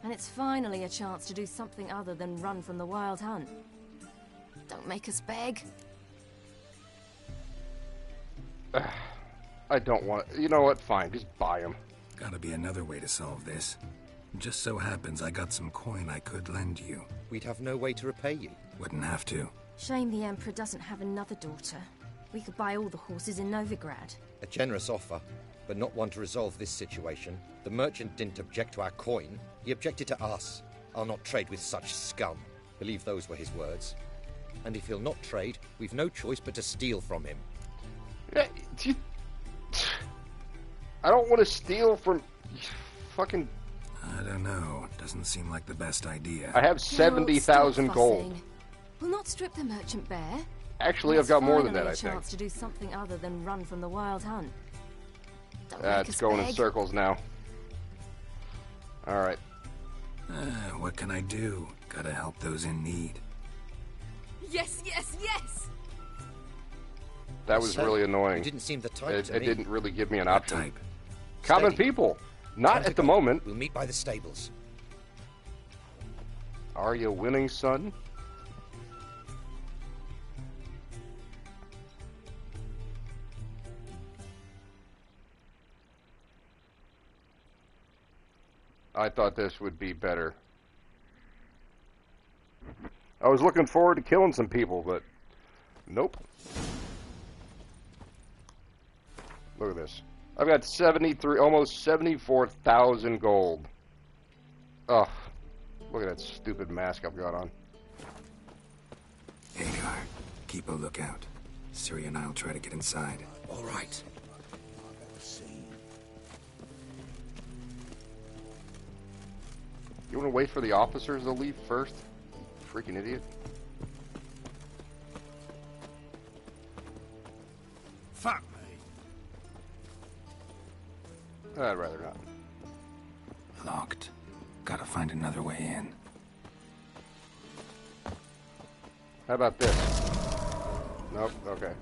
[SPEAKER 4] And it's finally a chance to do something other than run from the Wild Hunt. Don't make us beg.
[SPEAKER 3] I don't want it. You know what? Fine, just buy him.
[SPEAKER 5] Gotta be another way to solve this. Just so happens I got some coin I could lend you.
[SPEAKER 9] We'd have no way to repay you.
[SPEAKER 5] Wouldn't have to.
[SPEAKER 4] Shame the Emperor doesn't have another daughter. We could buy all the horses in Novigrad.
[SPEAKER 9] A generous offer, but not one to resolve this situation. The merchant didn't object to our coin. He objected to us. I'll not trade with such scum. Believe those were his words. And if he'll not trade, we've no choice but to steal from him.
[SPEAKER 3] Yeah, I don't want to steal from fucking...
[SPEAKER 5] I don't know. Doesn't seem like the best idea.
[SPEAKER 3] I have
[SPEAKER 4] Geralt,
[SPEAKER 3] 70,000
[SPEAKER 4] stop
[SPEAKER 3] gold.
[SPEAKER 4] fussing. We'll not not strip the merchant bare.
[SPEAKER 3] Actually, I've got more than that, I think.
[SPEAKER 4] A chance to do something other than run from the Wild Hunt.
[SPEAKER 3] It's going in circles now. Alright.
[SPEAKER 5] What can I do? Gotta help those in need.
[SPEAKER 4] Yes, yes, yes!
[SPEAKER 3] That was really annoying.
[SPEAKER 9] You didn't seem the type to
[SPEAKER 3] me. It didn't really give me an option.
[SPEAKER 5] Type?
[SPEAKER 3] Common people. Not at the moment.
[SPEAKER 9] We'll meet by the stables.
[SPEAKER 3] Are you winning, son? I thought this would be better. I was looking forward to killing some people, but nope. Look at this. I've got 73, almost 74,000 gold. Ugh. Look at that stupid mask I've got on.
[SPEAKER 5] Hagar, keep a lookout. Ciri and I'll try to get inside.
[SPEAKER 9] All right.
[SPEAKER 3] You want to wait for the officers to leave first? Freaking idiot.
[SPEAKER 6] Fuck me.
[SPEAKER 3] I'd rather not.
[SPEAKER 5] Locked. Gotta find another way in.
[SPEAKER 3] How about this? Nope, okay.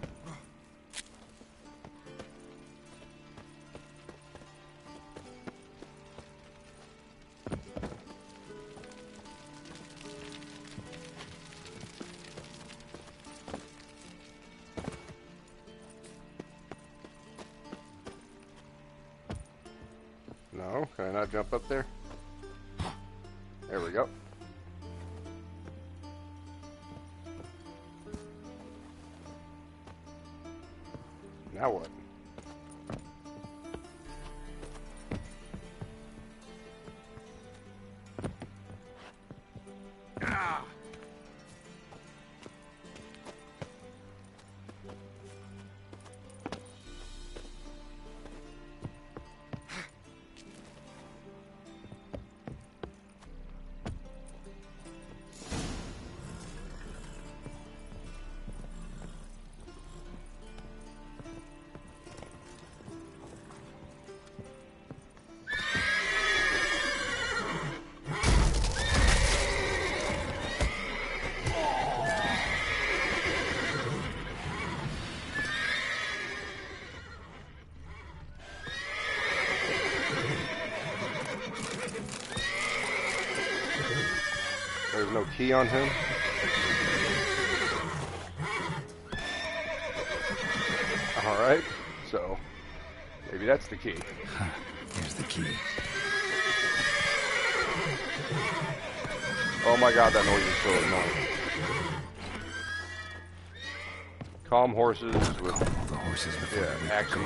[SPEAKER 3] No, can I not jump up there? There we go. Now what?
[SPEAKER 6] Ah!
[SPEAKER 3] There's no key on him. Alright, so maybe that's the key.
[SPEAKER 5] Here's the key.
[SPEAKER 3] Oh my god, that noise is so annoying. Calm horses with...
[SPEAKER 5] All the horses with
[SPEAKER 3] action.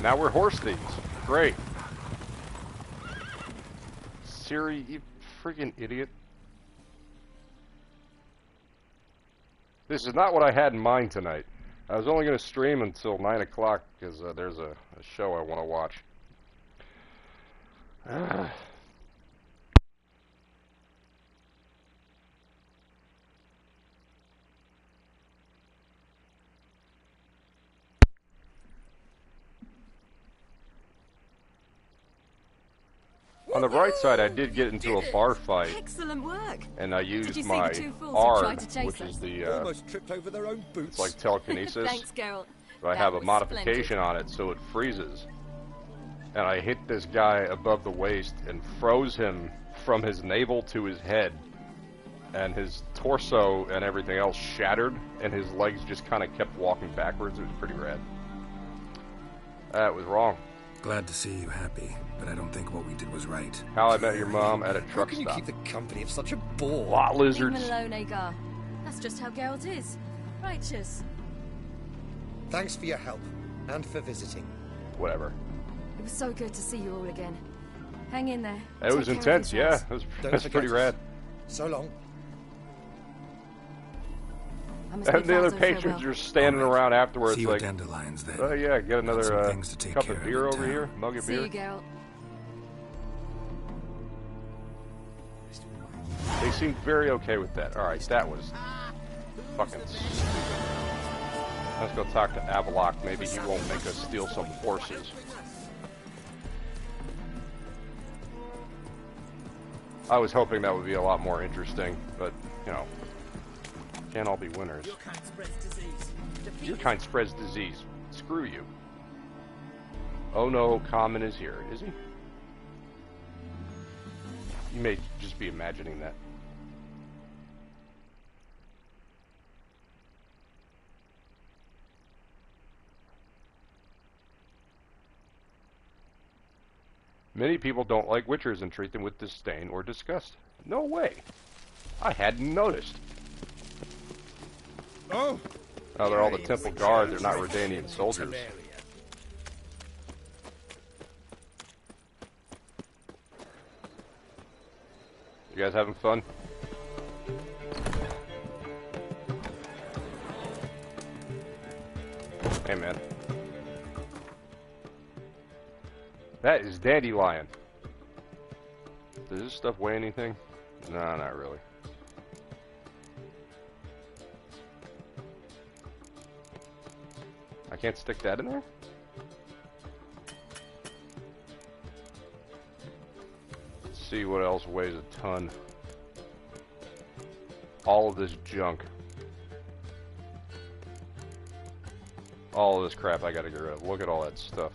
[SPEAKER 3] Now we're horse thieves. Great. Ciri, you friggin' idiot. This is not what I had in mind tonight. I was only going to stream until 9 o'clock because there's a show I want to watch. On the bright side, I did get into a bar fight.
[SPEAKER 4] Excellent work.
[SPEAKER 3] And I used
[SPEAKER 4] Did you
[SPEAKER 3] my
[SPEAKER 4] see the two fools who tried
[SPEAKER 3] ARD,
[SPEAKER 4] to chase
[SPEAKER 3] which
[SPEAKER 4] us?
[SPEAKER 3] is the
[SPEAKER 9] Almost tripped over their own boots.
[SPEAKER 3] it's like telekinesis.
[SPEAKER 4] Thanks, Geralt.
[SPEAKER 3] But I
[SPEAKER 4] That
[SPEAKER 3] have a
[SPEAKER 4] was
[SPEAKER 3] modification
[SPEAKER 4] splendid.
[SPEAKER 3] on it so it freezes. And I hit this guy above the waist and froze him from his navel to his head. And his torso and everything else shattered, and his legs just kind of kept walking backwards. It was pretty rad. That was wrong.
[SPEAKER 5] Glad to see you happy, but I don't think what we did was right.
[SPEAKER 3] How I Met Your Mom at a
[SPEAKER 9] How
[SPEAKER 3] truck
[SPEAKER 9] can you
[SPEAKER 3] stop.
[SPEAKER 9] keep the company of such a bore?
[SPEAKER 3] Lot
[SPEAKER 4] Leave
[SPEAKER 3] lizards.
[SPEAKER 4] him alone, Agar. That's just how Geralt is. Righteous.
[SPEAKER 9] Thanks for your help, and for visiting.
[SPEAKER 3] Whatever.
[SPEAKER 4] It was so good to see you all again. Hang in there.
[SPEAKER 3] It was
[SPEAKER 4] Take care of
[SPEAKER 3] intense, yeah.
[SPEAKER 4] yourselves.
[SPEAKER 3] It was,
[SPEAKER 9] Don't
[SPEAKER 3] that's
[SPEAKER 9] forget
[SPEAKER 3] pretty
[SPEAKER 9] us.
[SPEAKER 3] rad.
[SPEAKER 9] So long.
[SPEAKER 3] And the other patrons are standing around afterwards.
[SPEAKER 5] See you
[SPEAKER 3] like,
[SPEAKER 5] at Dandelions then.
[SPEAKER 3] Oh yeah, get another
[SPEAKER 5] things to take
[SPEAKER 3] cup
[SPEAKER 5] care
[SPEAKER 3] of
[SPEAKER 5] of
[SPEAKER 3] beer
[SPEAKER 5] in
[SPEAKER 3] over
[SPEAKER 5] town.
[SPEAKER 3] here, mug of
[SPEAKER 4] See
[SPEAKER 3] beer.
[SPEAKER 4] you, Geralt.
[SPEAKER 3] They seemed very okay with that. Alright, that was fucking stupid. Let's go talk to Avallac'h. Maybe he won't make us steal some horses. I was hoping that would be a lot more interesting, but, you know, can't all be winners. Your kind spreads disease. Screw you. Oh no, Common is here. Is he? You may just be imagining that. Many people don't like witchers and treat them with disdain or disgust. No way. I hadn't noticed.
[SPEAKER 10] Oh,
[SPEAKER 3] they're all the temple guard. They're not Redanian soldiers. You guys having fun? Hey, man. That is Dandelion. Does this stuff weigh anything? No, not really. I can't stick that in there? Let's see what else weighs a ton. All of this junk. All of this crap I gotta get rid of. Look at all that stuff.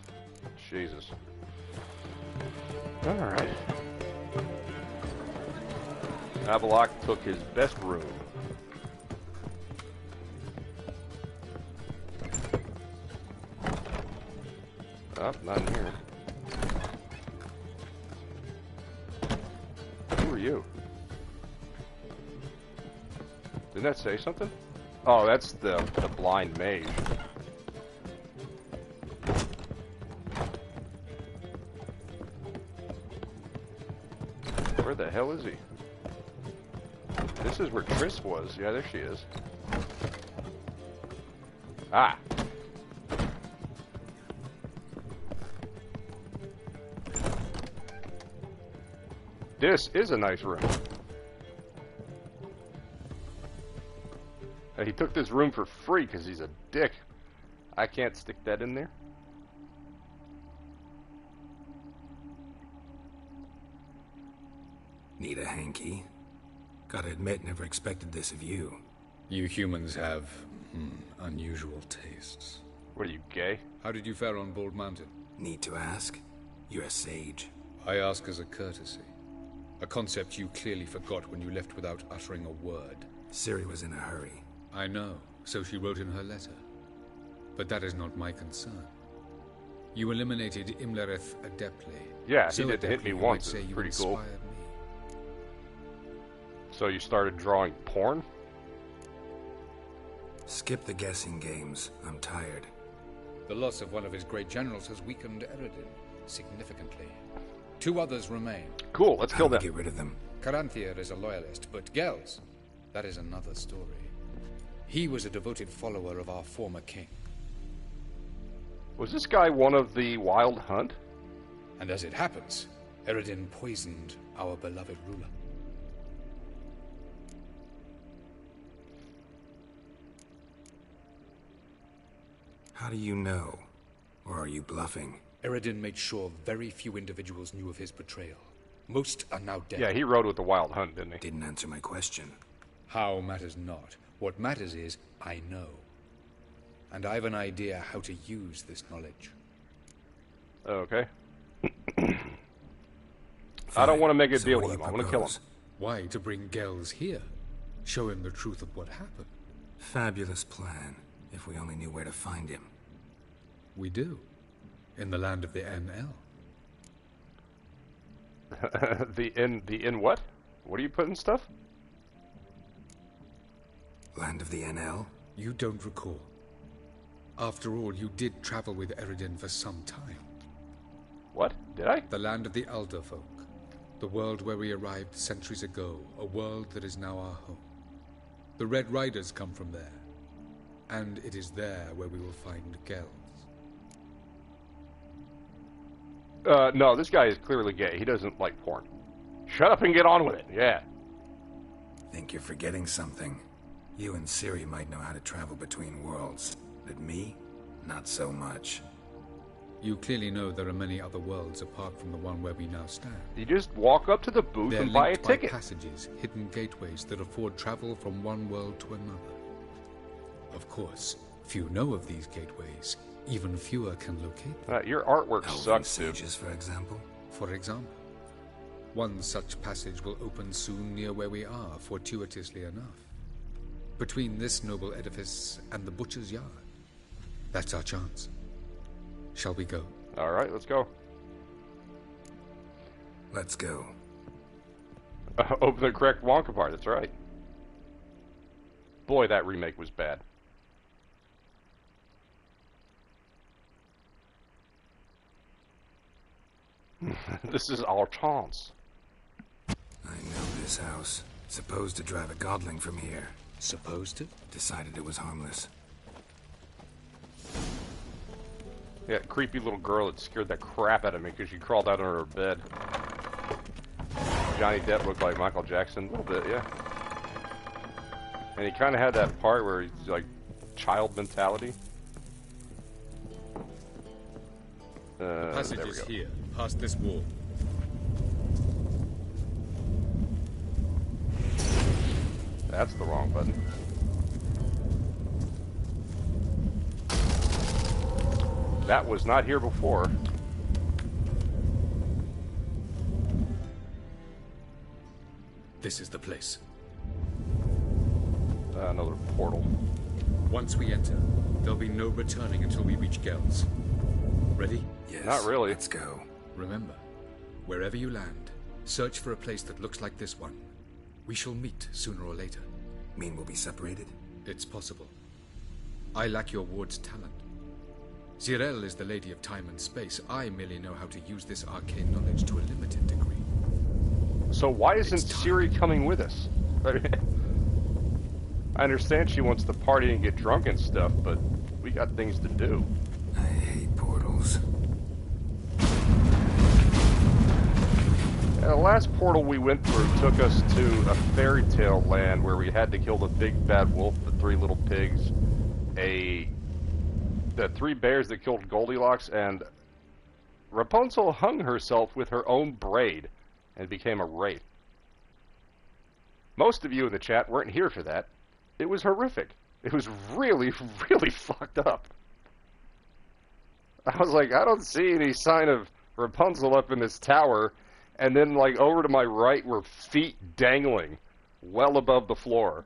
[SPEAKER 3] Jesus. Alright. Avallac'h took his best room. Oh, not in here. Who are you? Didn't that say something? Oh, that's the blind mage. Where the hell is he? This is where Triss was. Yeah, there she is. Ah! This is a nice room. He took this room for free because he's a dick. I can't stick that in there.
[SPEAKER 5] Need a hanky? Gotta admit, never expected this of you.
[SPEAKER 11] You humans have unusual tastes.
[SPEAKER 3] What are you, gay?
[SPEAKER 11] How did you fare on Bald Mountain?
[SPEAKER 5] Need to ask? You're a sage.
[SPEAKER 11] I ask as a courtesy. A concept you clearly forgot when you left without uttering a word.
[SPEAKER 5] Ciri was in a hurry.
[SPEAKER 11] I know, so she wrote in her letter. But that is not my concern. You eliminated Imlerith adeptly.
[SPEAKER 3] Yeah,
[SPEAKER 11] so
[SPEAKER 3] he did hit me once. It's pretty cool.
[SPEAKER 11] Me.
[SPEAKER 3] So you started drawing porn?
[SPEAKER 5] Skip the guessing games. I'm tired.
[SPEAKER 11] The loss of one of his great generals has weakened Eredin significantly. 2 others remain.
[SPEAKER 3] Cool, let's kill them.
[SPEAKER 5] Get rid of them.
[SPEAKER 11] Caranthir is a loyalist, but Gels, that is another story. He was a devoted follower of our former king.
[SPEAKER 3] Was this guy one of the Wild Hunt?
[SPEAKER 11] And as it happens, Eredin poisoned our beloved ruler.
[SPEAKER 5] How do you know? Or are you bluffing?
[SPEAKER 11] Eredin made sure very few individuals knew of his betrayal. Most are now dead.
[SPEAKER 3] Yeah, he rode with the Wild Hunt, didn't he?
[SPEAKER 5] Didn't answer my question.
[SPEAKER 11] How matters not. What matters is, I know. And I've an idea how to use this knowledge.
[SPEAKER 3] Okay. I don't want to make a deal with him. I want to kill him.
[SPEAKER 11] Why? To bring Gels here? Show him the truth of what happened.
[SPEAKER 5] Fabulous plan, if we only knew where to find him.
[SPEAKER 11] We do. In the land of the NL.
[SPEAKER 3] the in what? What are you putting stuff?
[SPEAKER 5] Land of the NL?
[SPEAKER 11] You don't recall. After all, you did travel with Eredin for some time.
[SPEAKER 3] What? Did I?
[SPEAKER 11] The land of the Elder folk. The world where we arrived centuries ago. A world that is now our home. The Red Riders come from there. And it is there where we will find Gels.
[SPEAKER 3] No, this guy is clearly gay. He doesn't like porn. Shut up and get on with it, yeah.
[SPEAKER 5] Think you're forgetting something. You and Ciri might know how to travel between worlds, but me, not so much.
[SPEAKER 11] You clearly know there are many other worlds apart from the one where we now stand.
[SPEAKER 3] You just walk up to the booth
[SPEAKER 11] They're
[SPEAKER 3] and buy a
[SPEAKER 11] linked by
[SPEAKER 3] ticket.
[SPEAKER 11] passages, hidden gateways that afford travel from one world to another. Of course, few know of these gateways. Even fewer can locate them.
[SPEAKER 3] Your artwork
[SPEAKER 5] Elven
[SPEAKER 3] sucks, dude.
[SPEAKER 5] sages, for example?
[SPEAKER 11] For example, one such passage will open soon near where we are, fortuitously enough. Between this noble edifice and the butcher's yard. That's our chance. Shall we go?
[SPEAKER 3] All right, let's go.
[SPEAKER 5] Let's go.
[SPEAKER 3] Open the correct Wonka bar, that's right. Boy, that remake was bad. This is our chance.
[SPEAKER 5] I know this house. Supposed to drive a godling from here.
[SPEAKER 11] Supposed to?
[SPEAKER 5] Decided it was harmless.
[SPEAKER 3] Yeah, creepy little girl that scared the crap out of me because she crawled out under her bed. Johnny Depp looked like Michael Jackson a little bit, yeah. And he kind of had that part where he's like child mentality.
[SPEAKER 11] The passage
[SPEAKER 3] there we
[SPEAKER 11] is
[SPEAKER 3] go.
[SPEAKER 11] here, past this wall.
[SPEAKER 3] That's the wrong button. That was not here before.
[SPEAKER 11] This is the place.
[SPEAKER 3] Another portal.
[SPEAKER 11] Once we enter, there'll be no returning until we reach Gels. Ready?
[SPEAKER 5] Yes.
[SPEAKER 3] Not really.
[SPEAKER 5] Let's go.
[SPEAKER 11] Remember, wherever you land, search for a place that looks like this one. We shall meet sooner or later.
[SPEAKER 5] Mean we'll be separated?
[SPEAKER 11] It's possible. I lack your ward's talent. Zirel is the lady of time and space. I merely know how to use this arcane knowledge to a limited degree.
[SPEAKER 3] So why isn't Ciri coming with us? I mean, I understand she wants to party and get drunk and stuff, but we got things to do.
[SPEAKER 5] I hate portals.
[SPEAKER 3] The last portal we went through took us to a fairy tale land where we had to kill the big bad wolf, the 3 little pigs, the 3 bears that killed Goldilocks, and Rapunzel hung herself with her own braid and became a wraith. Most of you in the chat weren't here for that. It was horrific. It was really, really fucked up. I was like, I don't see any sign of Rapunzel up in this tower, and then like over to my right were feet dangling well above the floor.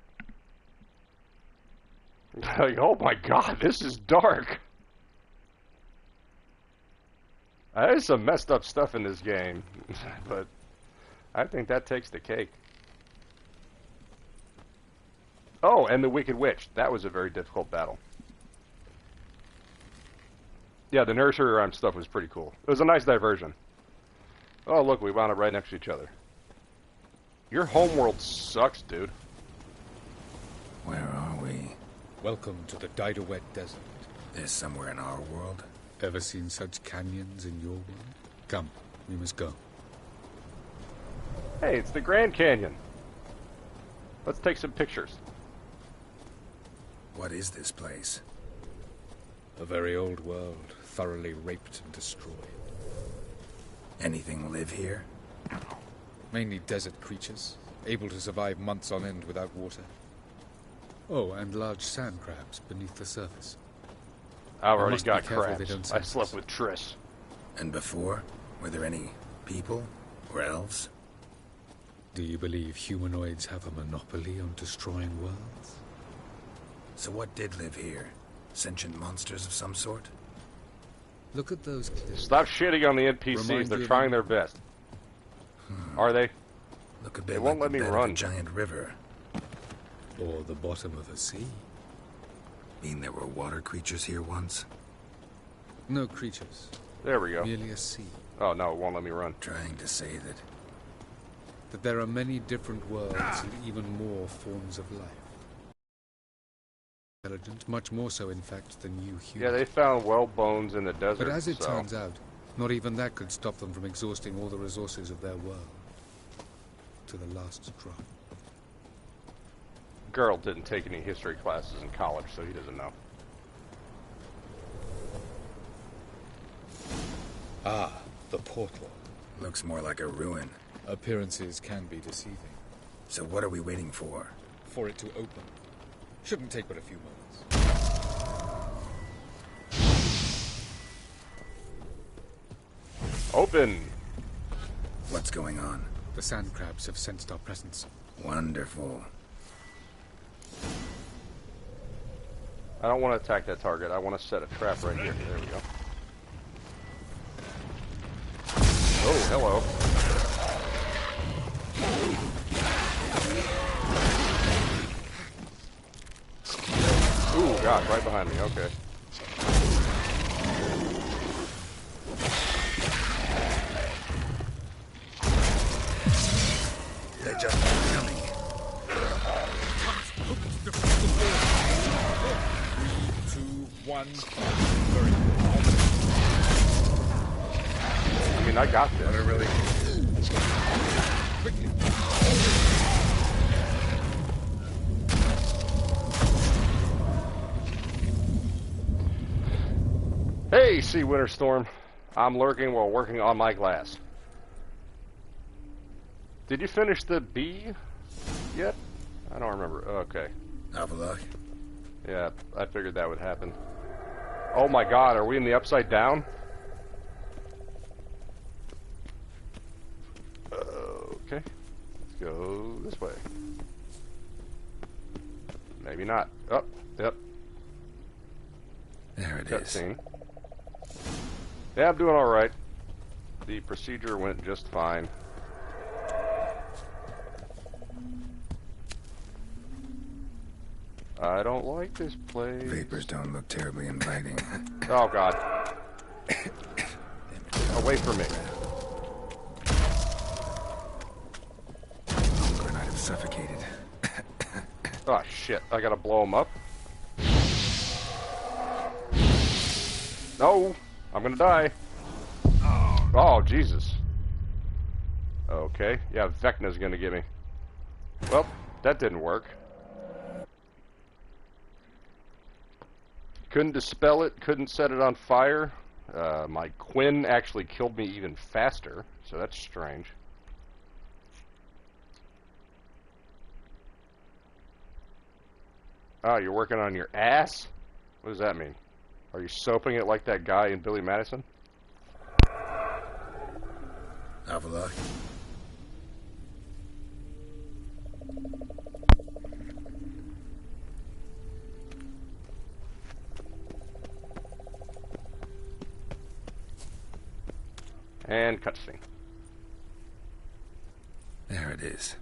[SPEAKER 3] Like, oh my god, this is dark. There's some messed up stuff in this game, but I think that takes the cake. Oh, and the Wicked Witch. That was a very difficult battle. Yeah, the nursery rhyme stuff was pretty cool. It was a nice diversion. Oh, look, we wound up right next to each other. Your homeworld sucks, dude.
[SPEAKER 5] Where are we?
[SPEAKER 11] Welcome to the Didowet Desert.
[SPEAKER 5] There's somewhere in our world?
[SPEAKER 11] Ever seen such canyons in your world? Come, we must go.
[SPEAKER 3] Hey, it's the Grand Canyon. Let's take some pictures.
[SPEAKER 5] What is this place?
[SPEAKER 11] A very old world, thoroughly raped and destroyed.
[SPEAKER 5] Anything live here?
[SPEAKER 11] Mainly desert creatures, able to survive months on end without water. Oh, and large sand crabs beneath the surface.
[SPEAKER 3] I've already got
[SPEAKER 11] They don't
[SPEAKER 3] crabs. I
[SPEAKER 11] sense
[SPEAKER 3] slept
[SPEAKER 11] us.
[SPEAKER 3] with Triss.
[SPEAKER 5] And before? Were there any people? Or elves?
[SPEAKER 11] Do you believe humanoids have a monopoly on destroying worlds?
[SPEAKER 5] So what did live here? Sentient monsters of some sort?
[SPEAKER 11] Look at those cliffs.
[SPEAKER 3] Stop shitting on the NPCs.
[SPEAKER 11] Remind
[SPEAKER 3] They're
[SPEAKER 11] you
[SPEAKER 3] trying
[SPEAKER 11] of-
[SPEAKER 3] their best. Are they?
[SPEAKER 5] Look a
[SPEAKER 3] They
[SPEAKER 5] bit
[SPEAKER 3] won't
[SPEAKER 5] like
[SPEAKER 3] let
[SPEAKER 5] the
[SPEAKER 3] me
[SPEAKER 5] bed
[SPEAKER 3] run.
[SPEAKER 5] of a giant river.
[SPEAKER 11] Or the bottom of a sea.
[SPEAKER 5] Mean there were water creatures here once?
[SPEAKER 11] No creatures.
[SPEAKER 3] There we go.
[SPEAKER 11] Merely a sea.
[SPEAKER 3] Oh, no, it won't let me run.
[SPEAKER 5] Trying to say that
[SPEAKER 11] That there are many different worlds and even more forms of life. intelligent, much more so, in fact, than you humans.
[SPEAKER 3] Yeah, they found well bones in the desert.
[SPEAKER 11] But as it turns out, not even that could stop them from exhausting all the resources of their world. To the last drop.
[SPEAKER 3] Geralt didn't take any history classes in college, so he doesn't know.
[SPEAKER 5] Ah, the portal. Looks more like a ruin.
[SPEAKER 11] Appearances can be deceiving.
[SPEAKER 5] So what are we waiting for?
[SPEAKER 11] For it to open. Shouldn't take but a few moments.
[SPEAKER 3] Open!
[SPEAKER 5] What's going on?
[SPEAKER 11] The sand crabs have sensed our presence.
[SPEAKER 5] Wonderful.
[SPEAKER 3] I don't want to attack that target. I want to set a trap right here. There we go. Oh, hello. Ooh, God, right behind me. Okay.
[SPEAKER 5] They're just coming.
[SPEAKER 11] 3, 2, 1.
[SPEAKER 3] I mean, I got this.
[SPEAKER 5] Really?
[SPEAKER 11] Quickly.
[SPEAKER 3] Hey, Sea Winter Storm. I'm lurking while working on my glass. Did you finish the bee yet? I don't remember. Okay.
[SPEAKER 5] Have a look.
[SPEAKER 3] Yeah, I figured that would happen. Oh my God, are we in the upside down? Okay. Let's go this way. Maybe not. Oh, yep.
[SPEAKER 5] There it is.
[SPEAKER 3] Cutscene. Yeah, I'm doing alright. The procedure went just fine. I don't like this place.
[SPEAKER 5] Vapors don't look terribly inviting.
[SPEAKER 3] Oh, God. Away from me.
[SPEAKER 5] I might have suffocated.
[SPEAKER 3] Oh, shit. I gotta blow him up. No! I'm gonna die. Oh, Jesus. Okay. Yeah, Vecna's gonna get me. Well, that didn't work. Couldn't dispel it, couldn't set it on fire. My Quinn actually killed me even faster, so that's strange. Oh, you're working on your ass? What does that mean? Are you soaping it like that guy in Billy Madison?
[SPEAKER 5] Have a look.
[SPEAKER 3] And cutscene.
[SPEAKER 5] There it is.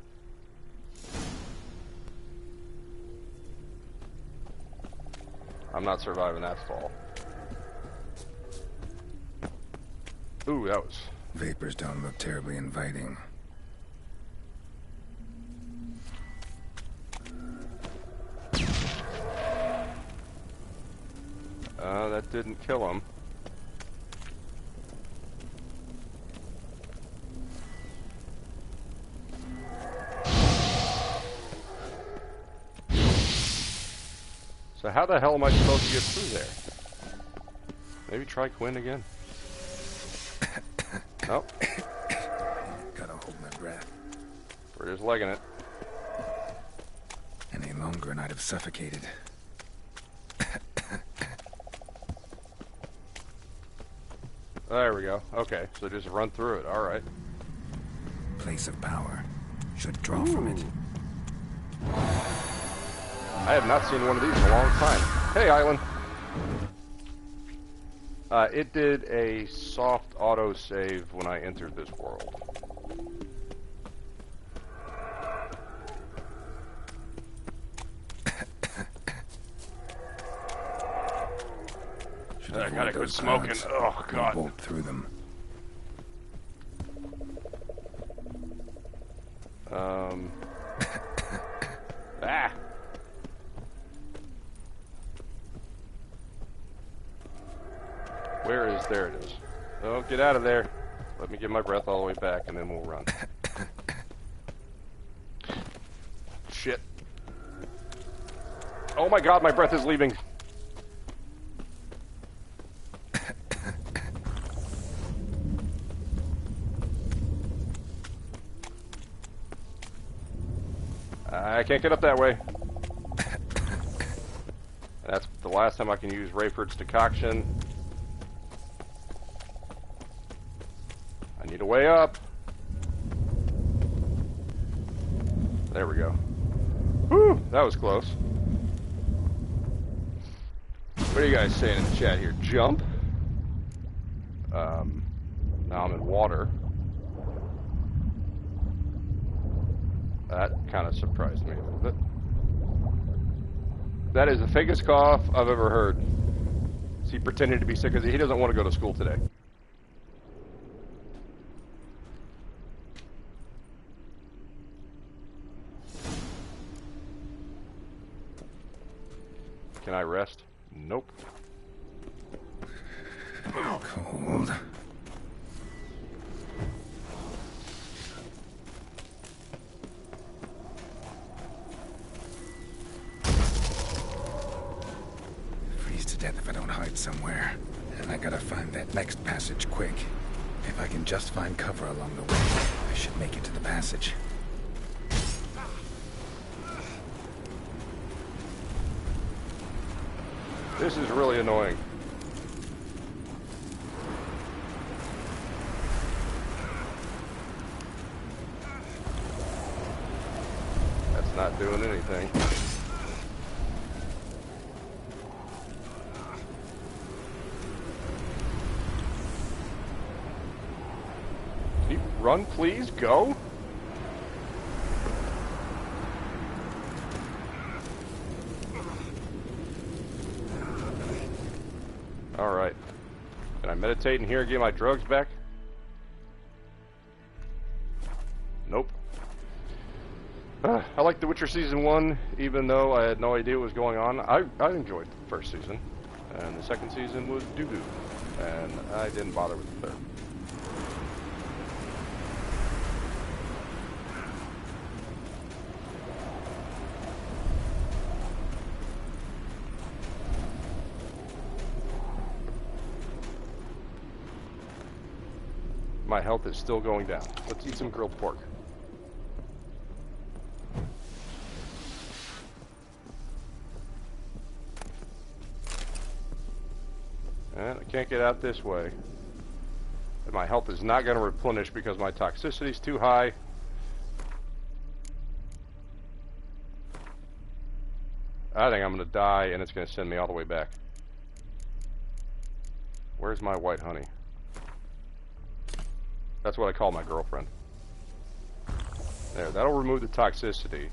[SPEAKER 3] I'm not surviving that fall. Ooh, that was...
[SPEAKER 5] Vapors don't look terribly inviting.
[SPEAKER 3] That didn't kill him. So how the hell am I supposed to get through there? Maybe try Quinn again. Oh.
[SPEAKER 5] Gotta hold my breath.
[SPEAKER 3] We're just legging it.
[SPEAKER 5] Any longer and I'd have suffocated.
[SPEAKER 3] There we go. Okay, so just run through it. All right.
[SPEAKER 5] Place of power. Should draw from it.
[SPEAKER 3] I have not seen one of these in a long time. Hey, Island. It did a soft autosave when I entered this world. I gotta quit smoking. Oh, God.
[SPEAKER 5] Bolt through them.
[SPEAKER 3] Ah. Where is... There it is. Oh, get out of there. Let me get my breath all the way back, and then we'll run. Shit. Oh my god, my breath is leaving. I can't get up that way. That's the last time I can use Rayford's decoction. I need a way up. There we go. Whew, that was close. What are you guys saying in the chat here? Jump? Now I'm in water. That kind of surprised me a little bit. That is the fakest cough I've ever heard. Is he pretending to be sick? He doesn't want to go to school today. Can I rest? Nope.
[SPEAKER 5] Cold. Freeze to death if I don't hide somewhere. And I gotta find that next passage quick. If I can just find cover along the way, I should make it to the passage.
[SPEAKER 3] This is really annoying. That's not doing anything. Can you run, please? Go? Alright. Can I meditate in here and get my drugs back? Nope. I liked The Witcher Season 1, even though I had no idea what was going on. I enjoyed the first season. And the second season was doo-doo. And I didn't bother with the third. My health is still going down. Let's eat some grilled pork. And I can't get out this way. And my health is not going to replenish because my toxicity is too high. I think I'm going to die and it's going to send me all the way back. Where's my white honey? That's what I call my girlfriend. There, that'll remove the toxicity.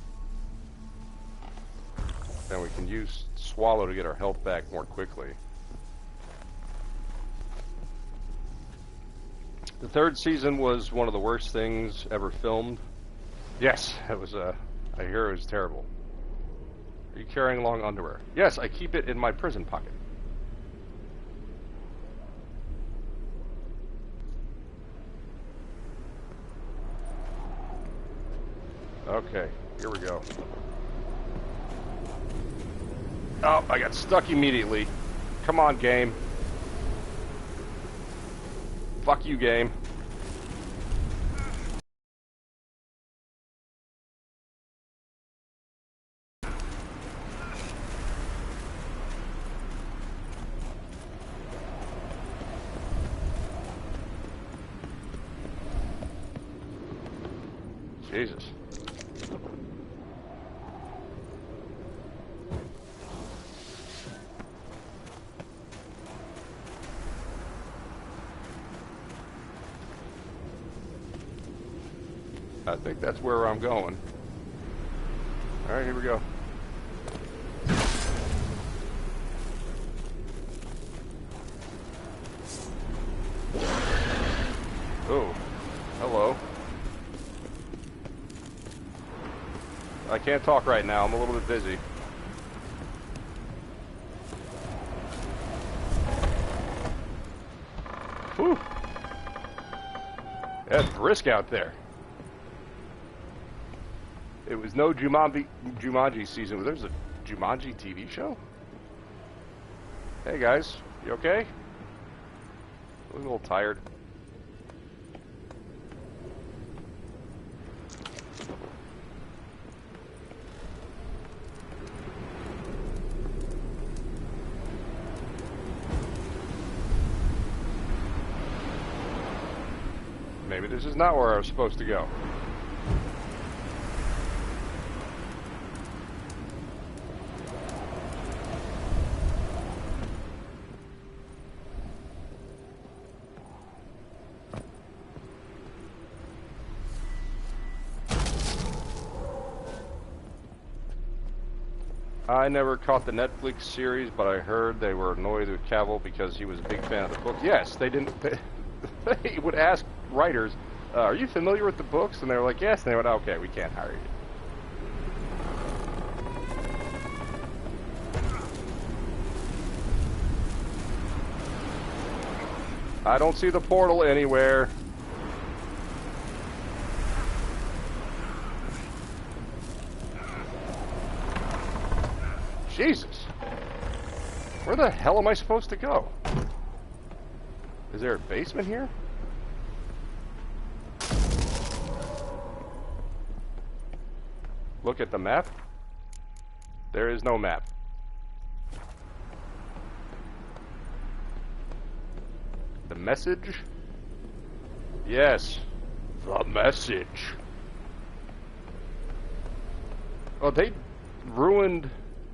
[SPEAKER 3] Then we can use Swallow to get our health back more quickly. The third season was one of the worst things ever filmed. Yes, it was, I hear it was terrible. Are you carrying long underwear? Yes, I keep it in my prison pocket. Okay, here we go. Oh, I got stuck immediately. Come on, game. Fuck you, game. Jesus. I think that's where I'm going. Alright, here we go. Oh, hello. I can't talk right now, I'm a little bit busy. Whew. That's brisk out there. It was no Jumanji season. There's a Jumanji TV show? Hey guys, you okay? I'm a little tired. Maybe this is not where I was supposed to go. I never caught the Netflix series, but I heard they were annoyed with Cavill because he was a big fan of the book. Yes, they didn't. They would ask writers, "Are you familiar with the books?" And they were like, "Yes." And they went, "Okay, we can't hire you." I don't see the portal anywhere. Jesus. Where the hell am I supposed to go? Is there a basement here? Look at the map. There is no map. The message? Yes. The message. Oh, they ruined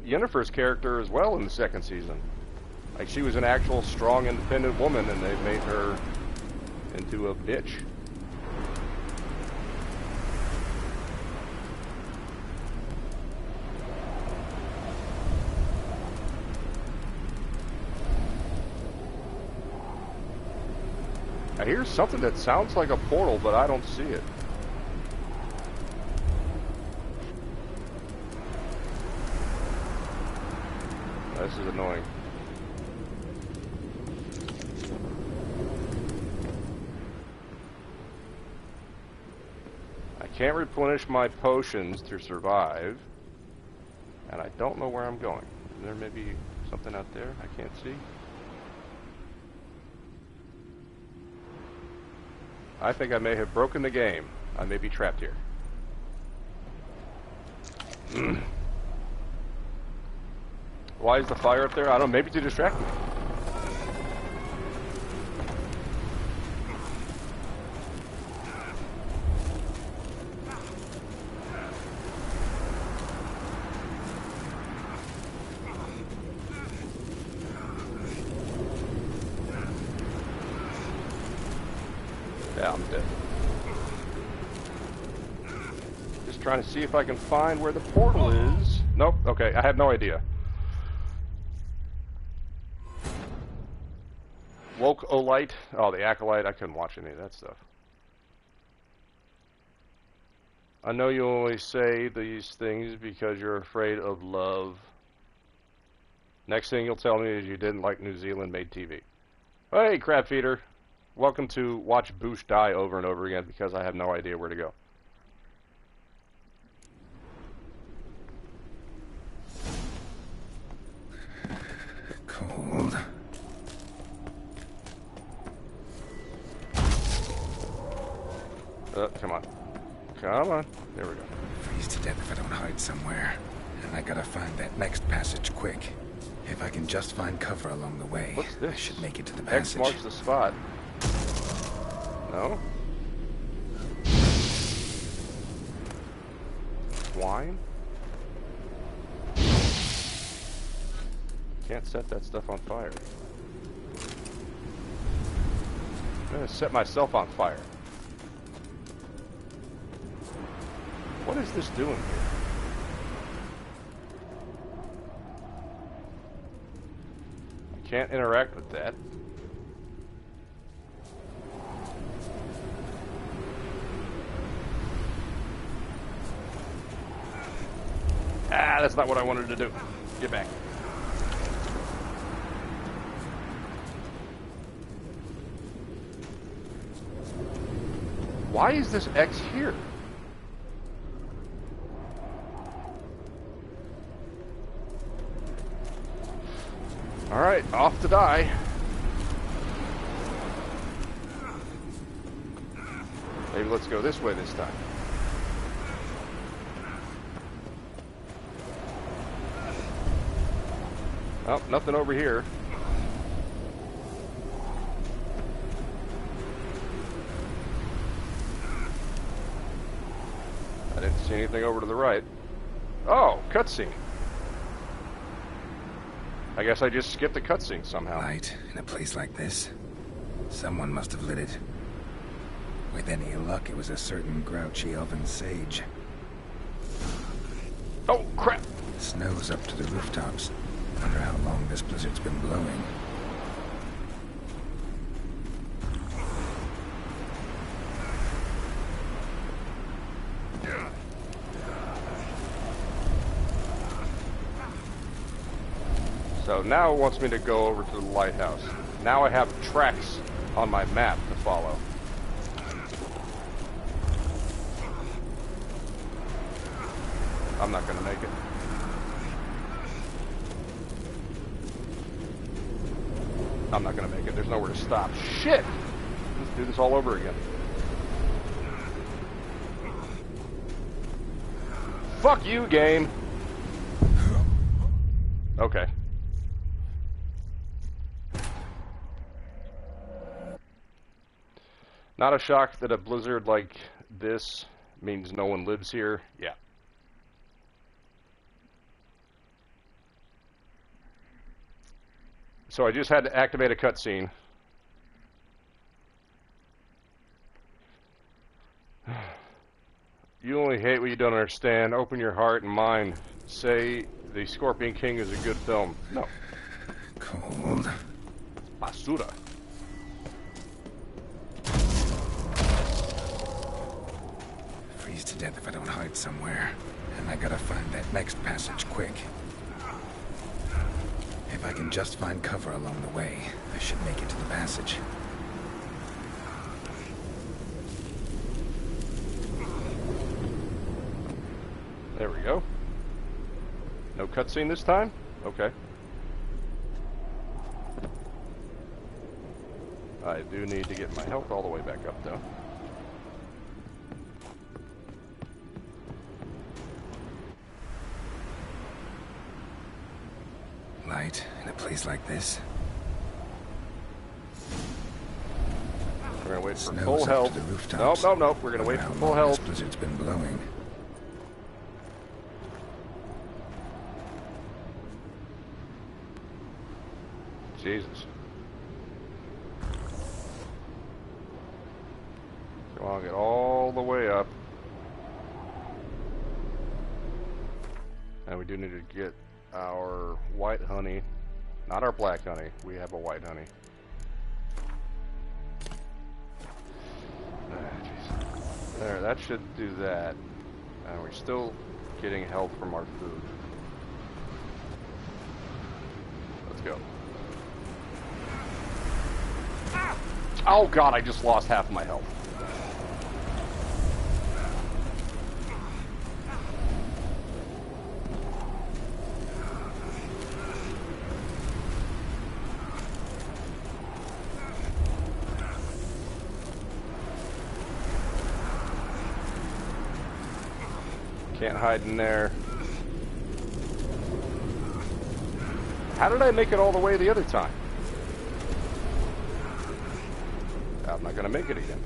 [SPEAKER 3] Yennefer's character as well in the second season. Like, she was an actual strong, independent woman, and they made her into a bitch. I hear something that sounds like a portal, but I don't see it. This is annoying. I can't replenish my potions to survive, and I don't know where I'm going. There may be something out there I can't see. I think I may have broken the game. I may be trapped here. Why is the fire up there? I don't know, maybe to distract me. Yeah, I'm dead. Just trying to see if I can find where the portal is. Nope, okay, I have no idea. Woke-olite. Oh, the acolyte. I couldn't watch any of that stuff. I know you only say these things because you're afraid of love. Next thing you'll tell me is you didn't like New Zealand-made TV. Hey, crab feeder. Welcome to watch Boosh die over and over again because I have no idea where to go.
[SPEAKER 5] Cold.
[SPEAKER 3] Come on. Come on. There we go.
[SPEAKER 5] Freeze to death if I don't hide somewhere. And I gotta find that next passage quick. If I can just find cover along the way,
[SPEAKER 3] what's this?
[SPEAKER 5] I should make it to the
[SPEAKER 3] X
[SPEAKER 5] passage.
[SPEAKER 3] marks the spot. No? Wine? Can't set that stuff on fire. I'm gonna set myself on fire. What is this doing here? I can't interact with that. Ah, that's not what I wanted to do. Get back. Why is this X here? Alright, off to die. Maybe let's go this way this time. Oh, nothing over here. I didn't see anything over to the right. Oh, cutscene. I guess I just skipped the cutscene somehow.
[SPEAKER 12] Light in a place like this. Someone must have lit it. With any luck, it was a certain grouchy elven sage.
[SPEAKER 3] Oh, crap!
[SPEAKER 12] Snow's up to the rooftops. Wonder how long this blizzard's been blowing.
[SPEAKER 3] So now it wants me to go over to the lighthouse. Now I have tracks on my map to follow. I'm not gonna make it. I'm not gonna make it. There's nowhere to stop. Shit! Let's do this all over again. Fuck you, game! Okay. Not a shock that a blizzard like this means no one lives here. Yeah. So I just had to activate a cutscene. You only hate what you don't understand. Open your heart and mind. Say The Scorpion King is a good film. No.
[SPEAKER 12] Cold.
[SPEAKER 3] Basura.
[SPEAKER 12] Freeze to death if I don't hide somewhere. And I gotta find that next passage quick. If I can just find cover along the way, I should make it to the passage.
[SPEAKER 3] There we go. No cutscene this time? Okay. I do need to get my health all the way back up, though.
[SPEAKER 12] Light in a place like this.
[SPEAKER 3] We're gonna wait for
[SPEAKER 12] Snow's
[SPEAKER 3] full
[SPEAKER 12] up
[SPEAKER 3] health.
[SPEAKER 12] to the rooftops.
[SPEAKER 3] Nope. We're gonna wait for full health.
[SPEAKER 12] This blizzard's been blowing.
[SPEAKER 3] Jesus. So I'll get all the way up. And we do need to get our white honey. Not our black honey. We have a white honey. There, that should do that. And we're still getting health from our food. Let's go. Oh god, I just lost half of my health. Can't hide in there. How did I make it all the way the other time? I'm not gonna make it again.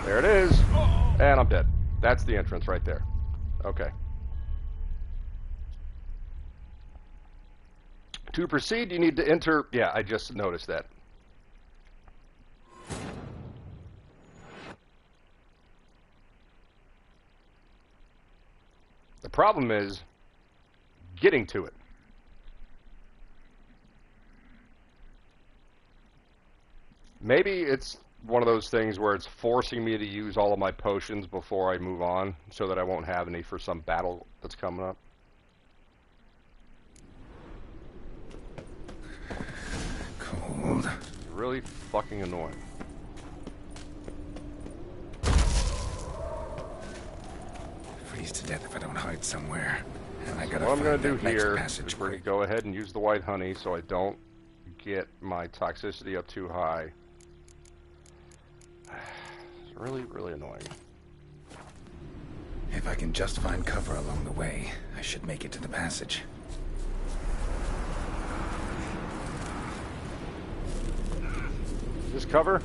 [SPEAKER 3] There it is. And I'm dead. That's the entrance right there. Okay. To proceed, you need to enter... Yeah, I just noticed that. The problem is getting to it. Maybe it's one of those things where it's forcing me to use all of my potions before I move on, so that I won't have any for some battle that's coming up. really fucking annoying.
[SPEAKER 12] Freeze to death if I don't hide somewhere. And I gotta
[SPEAKER 3] what I'm
[SPEAKER 12] find
[SPEAKER 3] gonna do
[SPEAKER 12] that
[SPEAKER 3] here
[SPEAKER 12] next
[SPEAKER 3] is we're gonna go ahead and use the white honey so I don't get my toxicity up too high. It's really, really annoying.
[SPEAKER 12] If I can just find cover along the way, I should make it to the passage.
[SPEAKER 3] Is this cover?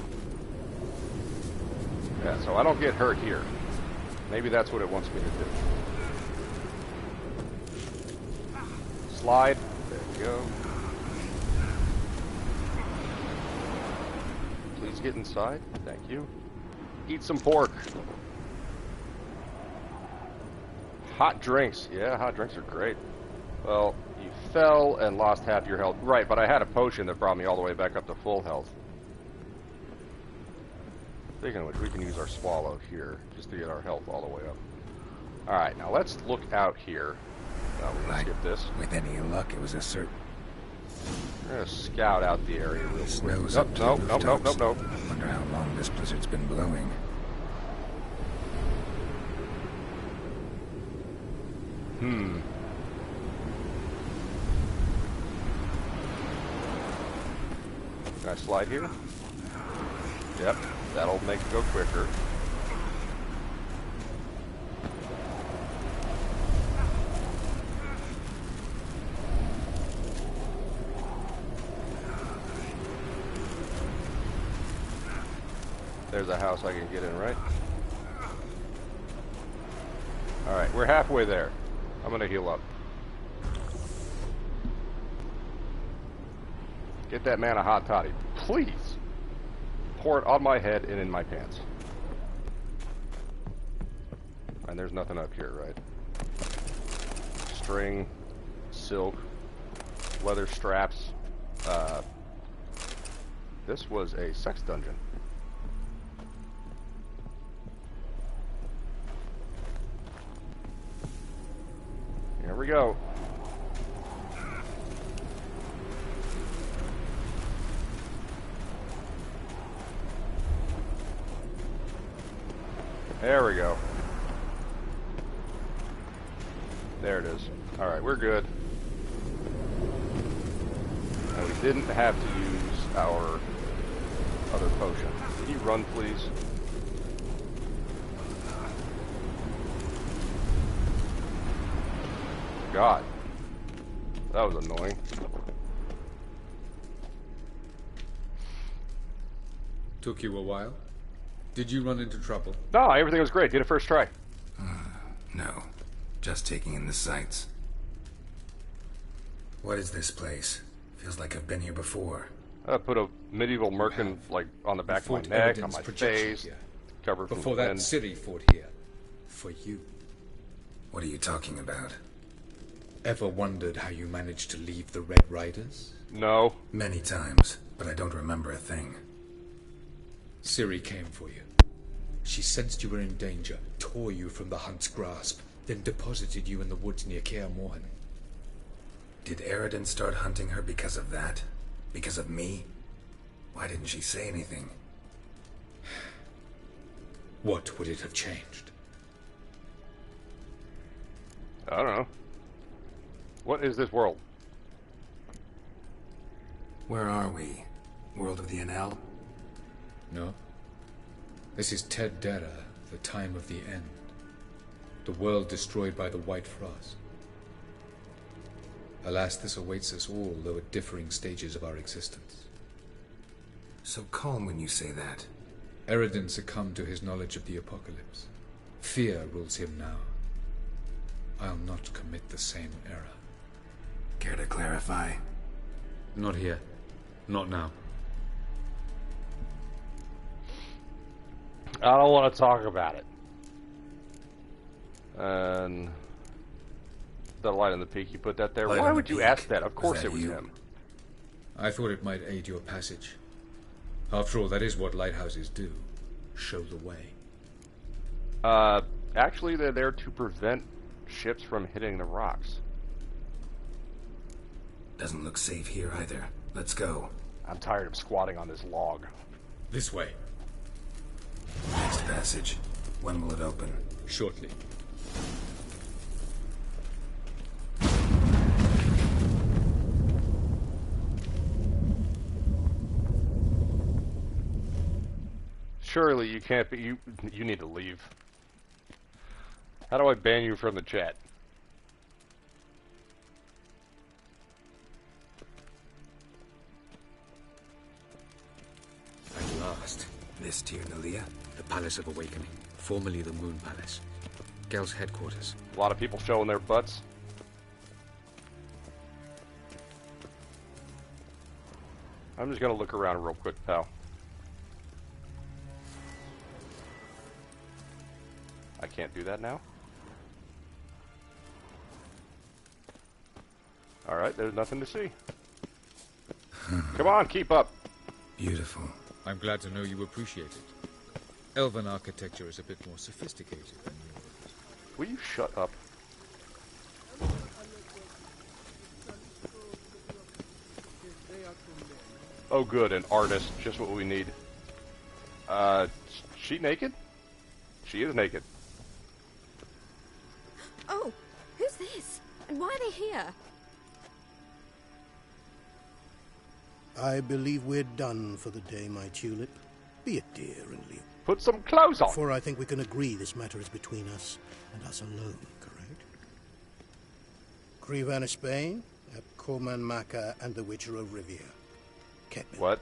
[SPEAKER 3] Yeah, so I don't get hurt here. Maybe that's what it wants me to do. Slide. There we go. Please get inside. Thank you. Eat some pork. Hot drinks. Yeah, hot drinks are great. Well, you fell and lost half your health. Right, but I had a potion that brought me all the way back up to full health. Speaking of which, we can use our swallow here just to get our health all the way up. Alright, now let's look out here. Let's skip this.
[SPEAKER 12] With any luck, it was a certain...
[SPEAKER 3] We're going to scout out the area real quick.
[SPEAKER 12] Snow's
[SPEAKER 3] Nope,
[SPEAKER 12] up to
[SPEAKER 3] nope,
[SPEAKER 12] the
[SPEAKER 3] nope, nope,
[SPEAKER 12] rooftops.
[SPEAKER 3] nope, nope.
[SPEAKER 12] Wonder how long this blizzard's been blowing.
[SPEAKER 3] Can I slide here? Yep, that'll make it go quicker. There's a house I can get in, right? Alright, we're halfway there. I'm gonna heal up. Get that man a hot toddy, please. Pour it on my head and in my pants. And there's nothing up here, right? String, silk, leather straps. This was a sex dungeon. Here we go. There we go. There it is. Alright, we're good. Now we didn't have to use our other potion. Can you run, please? God. That was annoying.
[SPEAKER 11] Took you a while? Did you run into trouble?
[SPEAKER 3] No, everything was great. Did it first try.
[SPEAKER 12] No. Just taking in the sights. What is this place? Feels like I've been here before.
[SPEAKER 3] I put a medieval merkin like on the back of my neck, on my face, covered from
[SPEAKER 11] before
[SPEAKER 3] within.
[SPEAKER 11] that city fought here. For you.
[SPEAKER 12] What are you talking about?
[SPEAKER 11] Ever wondered how you managed to leave the Red Riders?
[SPEAKER 3] No.
[SPEAKER 12] Many times, but I don't remember a thing.
[SPEAKER 11] Ciri came for you. She sensed you were in danger, tore you from the Hunt's grasp, then deposited you in the woods near Kaer Morhen.
[SPEAKER 12] Did Eredin start hunting her because of that? Because of me? Why didn't she say anything?
[SPEAKER 11] What would it have changed?
[SPEAKER 3] I don't know. What is this world?
[SPEAKER 12] Where are we? World of the NL?
[SPEAKER 11] No. This is Ted Dera, the time of the end. The world destroyed by the White Frost. Alas, this awaits us all, though at differing stages of our existence.
[SPEAKER 12] So calm when you say that.
[SPEAKER 11] Eredin succumbed to his knowledge of the apocalypse. Fear rules him now. I'll not commit the same error.
[SPEAKER 12] Care to clarify?
[SPEAKER 11] Not here. Not now.
[SPEAKER 3] I don't want to talk about it. And the light on the peak, you put that there. Why would you ask that? Of course it was him.
[SPEAKER 11] I thought it might aid your passage. After all, that is what lighthouses do. Show the way.
[SPEAKER 3] Actually, they're there to prevent ships from hitting the rocks.
[SPEAKER 12] Doesn't look safe here either. Let's go.
[SPEAKER 3] I'm tired of squatting on this log.
[SPEAKER 5] This way.
[SPEAKER 12] Next passage. When will it open?
[SPEAKER 5] Shortly.
[SPEAKER 3] Surely you can't be... You need to leave. How do I ban you from the chat?
[SPEAKER 5] At last.
[SPEAKER 12] This Tyr Nalia?
[SPEAKER 5] The Palace of Awakening, formerly the Moon Palace. Gel's headquarters.
[SPEAKER 3] A lot of people showing their butts. I'm just gonna look around real quick, pal. I can't do that now? Alright, there's nothing to see. Come on, keep up.
[SPEAKER 12] Beautiful.
[SPEAKER 5] I'm glad to know you appreciate it. Elven architecture is a bit more sophisticated than yours.
[SPEAKER 3] Will you shut up? Oh good, an artist. Just what we need. She naked? She is naked.
[SPEAKER 4] Oh, who's this? And why are they here?
[SPEAKER 13] I believe we're done for the day, my tulip. Be a dear and leave.
[SPEAKER 3] Put some clothes on!
[SPEAKER 13] For I think we can agree this matter is between us and us alone, correct? Krivan of Spain, Corman Maka, and the Witcher of Rivia. Kept
[SPEAKER 3] What?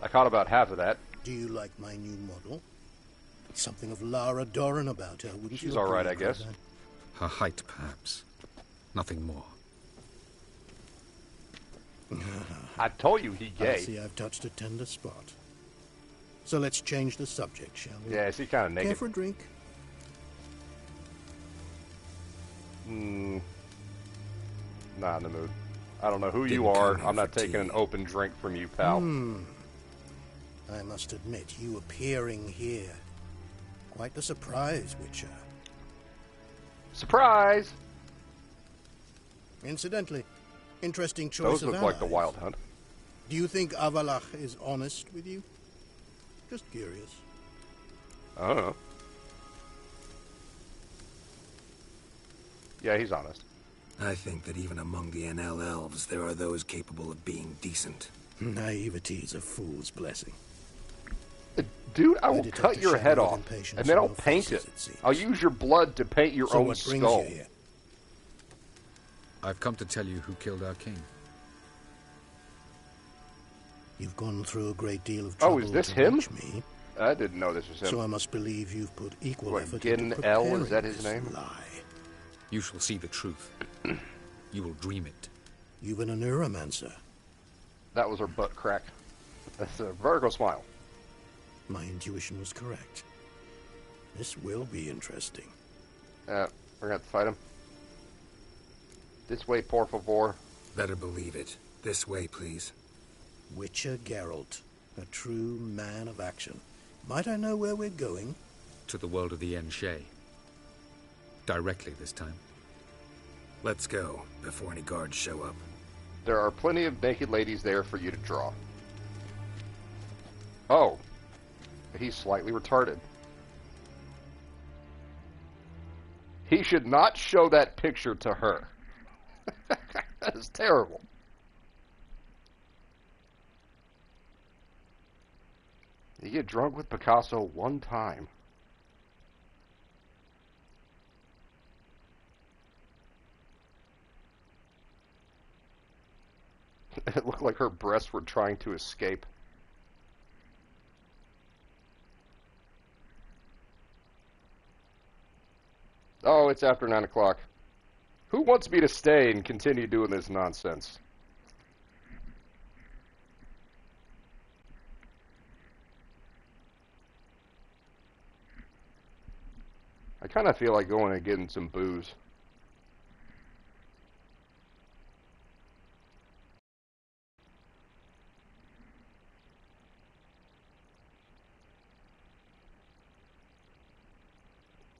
[SPEAKER 3] I caught about half of that.
[SPEAKER 13] Do you like my new model? Something of Lara Doran about her, wouldn't you?
[SPEAKER 3] She's alright, I guess.
[SPEAKER 5] Her height, perhaps. Nothing more.
[SPEAKER 3] I told you he gay.
[SPEAKER 13] I see I've touched a tender spot. So let's change the subject, shall we?
[SPEAKER 3] Yeah, is he kind of naked?
[SPEAKER 13] Care for a drink?
[SPEAKER 3] Not in the mood. I don't know who you are. I'm not taking an open drink from you, pal.
[SPEAKER 13] I must admit, you appearing here. Quite the surprise, Witcher.
[SPEAKER 3] Surprise!
[SPEAKER 13] Incidentally, interesting choice
[SPEAKER 3] Those
[SPEAKER 13] of
[SPEAKER 3] look like the
[SPEAKER 13] allies.
[SPEAKER 3] Wild Hunt.
[SPEAKER 13] Do you think Avalach is honest with you? Just curious.
[SPEAKER 3] I don't know. Yeah, he's honest.
[SPEAKER 12] I think that even among the NL elves, there are those capable of being decent.
[SPEAKER 13] Naivety is a fool's blessing.
[SPEAKER 3] Dude, I will cut your head off, and then I'll paint it. I'll use your blood to paint your own skull.
[SPEAKER 5] I've come to tell you who killed our king.
[SPEAKER 13] You've gone through a great deal of trouble.
[SPEAKER 3] Oh, is this
[SPEAKER 13] to
[SPEAKER 3] him?
[SPEAKER 13] reach me,
[SPEAKER 3] I didn't know this was him.
[SPEAKER 13] so I must believe you've put equal
[SPEAKER 3] What,
[SPEAKER 13] effort
[SPEAKER 3] Gin
[SPEAKER 13] into
[SPEAKER 3] L,
[SPEAKER 13] preparing
[SPEAKER 3] is that his
[SPEAKER 13] this
[SPEAKER 3] name?
[SPEAKER 13] lie.
[SPEAKER 5] You shall see the truth. You will dream it.
[SPEAKER 13] You've been a neuromancer.
[SPEAKER 3] That was her butt crack. That's a vertical smile.
[SPEAKER 13] My intuition was correct. This will be interesting.
[SPEAKER 3] We're gonna have to fight him. This way, por favor.
[SPEAKER 12] Better believe it. This way, please.
[SPEAKER 13] Witcher Geralt, a true man of action. Might I know where we're going?
[SPEAKER 5] To the world of the Enshe. Directly this time.
[SPEAKER 12] Let's go, before any guards show up.
[SPEAKER 3] There are plenty of naked ladies there for you to draw. Oh. He's slightly retarded. He should not show that picture to her. That is terrible. You get drunk with Picasso one time. It looked like her breasts were trying to escape. Oh, it's after 9 o'clock. Who wants me to stay and continue doing this nonsense? I kind of feel like going and getting some booze.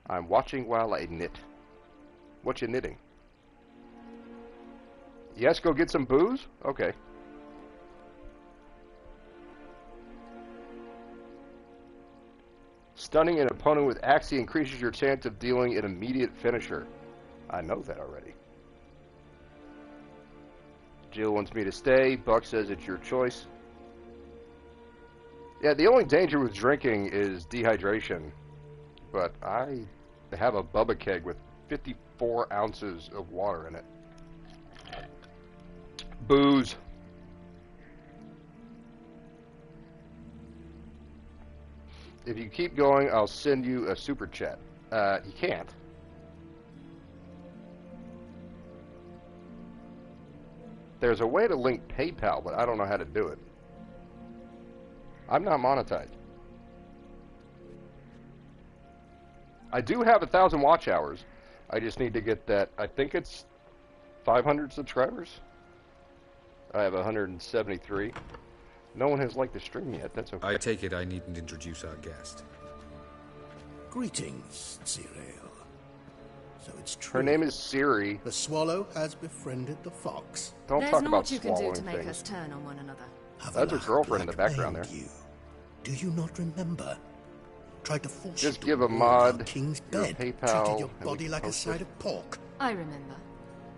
[SPEAKER 3] I'm watching while I knit. What you knitting? Yes, go get some booze? Okay. Stunning an opponent with Axe increases your chance of dealing an immediate finisher. I know that already. Jill wants me to stay. Buck says it's your choice. Yeah, the only danger with drinking is dehydration. But I have a Bubba keg with 54 ounces of water in it. Booze. If you keep going, I'll send you a super chat. You can't. There's a way to link PayPal, but I don't know how to do it. I'm not monetized. I do have 1,000 watch hours. I just need to get that. I think it's 500 subscribers. I have 173. No one has liked the stream yet. That's okay.
[SPEAKER 11] I take it I needn't introduce our guest.
[SPEAKER 13] Greetings, Cyril. So it's true.
[SPEAKER 3] Her name is Siri.
[SPEAKER 13] The swallow has befriended the fox.
[SPEAKER 3] Don't
[SPEAKER 4] There's
[SPEAKER 3] talk
[SPEAKER 4] naught
[SPEAKER 3] about
[SPEAKER 4] you can do
[SPEAKER 3] swallowing
[SPEAKER 4] to make
[SPEAKER 3] things.
[SPEAKER 4] us turn on one another.
[SPEAKER 3] That's her girlfriend in the background there.
[SPEAKER 13] You. Do you not remember? Tried to force
[SPEAKER 3] Just
[SPEAKER 13] you
[SPEAKER 3] give
[SPEAKER 13] to
[SPEAKER 3] a
[SPEAKER 13] roll
[SPEAKER 3] mod,
[SPEAKER 13] our king's
[SPEAKER 3] your
[SPEAKER 13] bed.
[SPEAKER 3] PayPal,
[SPEAKER 13] Treated your
[SPEAKER 3] and we
[SPEAKER 13] body
[SPEAKER 3] can
[SPEAKER 13] like a
[SPEAKER 3] post
[SPEAKER 13] side
[SPEAKER 3] it.
[SPEAKER 13] of pork.
[SPEAKER 4] I remember.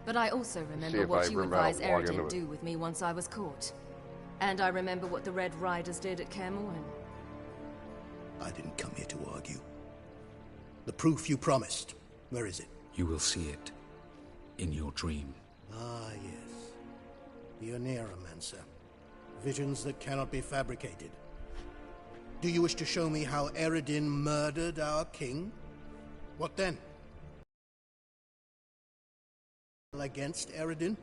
[SPEAKER 4] But I also
[SPEAKER 3] See
[SPEAKER 4] remember
[SPEAKER 3] if
[SPEAKER 4] what
[SPEAKER 3] I
[SPEAKER 4] you
[SPEAKER 3] remember how to
[SPEAKER 4] advised
[SPEAKER 3] log into
[SPEAKER 4] Eredin
[SPEAKER 3] it.
[SPEAKER 4] do with me once I was caught. And I remember what the Red Riders did at Kaer Morhen.
[SPEAKER 13] I didn't come here to argue. The proof you promised, where is it?
[SPEAKER 5] You will see it in your dream.
[SPEAKER 13] Ah, yes. The Oneromancer. Visions that cannot be fabricated. Do you wish to show me how Eredin murdered our king? What then? Against Eredin?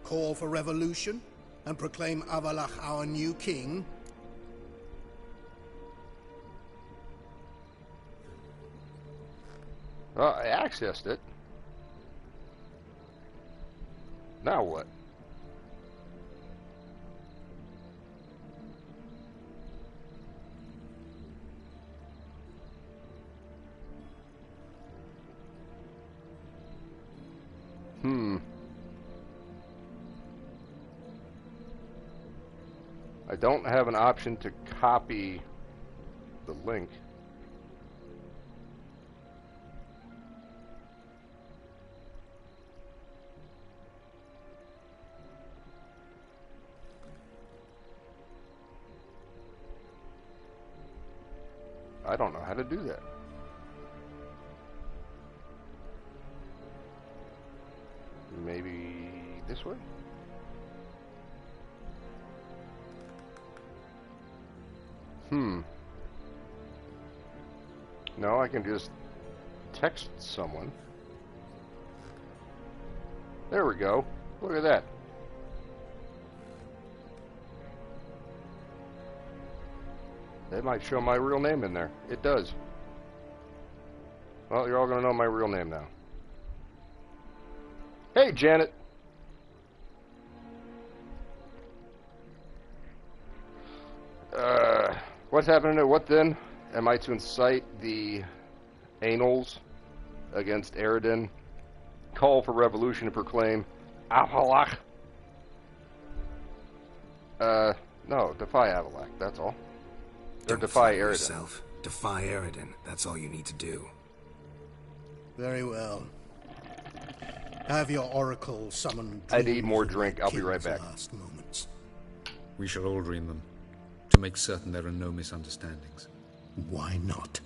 [SPEAKER 13] Call for revolution? And proclaim Avalach our new king?
[SPEAKER 3] Well, I accessed it. Now what? I don't have an option to copy the link. I don't know how to do that. Maybe this way? No, I can just text someone. There we go. Look at that. That might show my real name in there. It does. Well, you're all going to know my real name now. Hey, Janet. What's happening? What then? Am I to incite the Anals against Eredin? Call for revolution to proclaim Avalach? No, defy Avalach, that's all. Or
[SPEAKER 5] Don't
[SPEAKER 3] defy
[SPEAKER 5] flatter
[SPEAKER 3] Eredin.
[SPEAKER 5] yourself. Defy Eredin. That's all you need to do.
[SPEAKER 13] Very well. Have your oracle summon.
[SPEAKER 3] I need more drink. I'll be right back.
[SPEAKER 13] Last moments.
[SPEAKER 11] We shall all dream them, to make certain there are no misunderstandings.
[SPEAKER 13] Why not?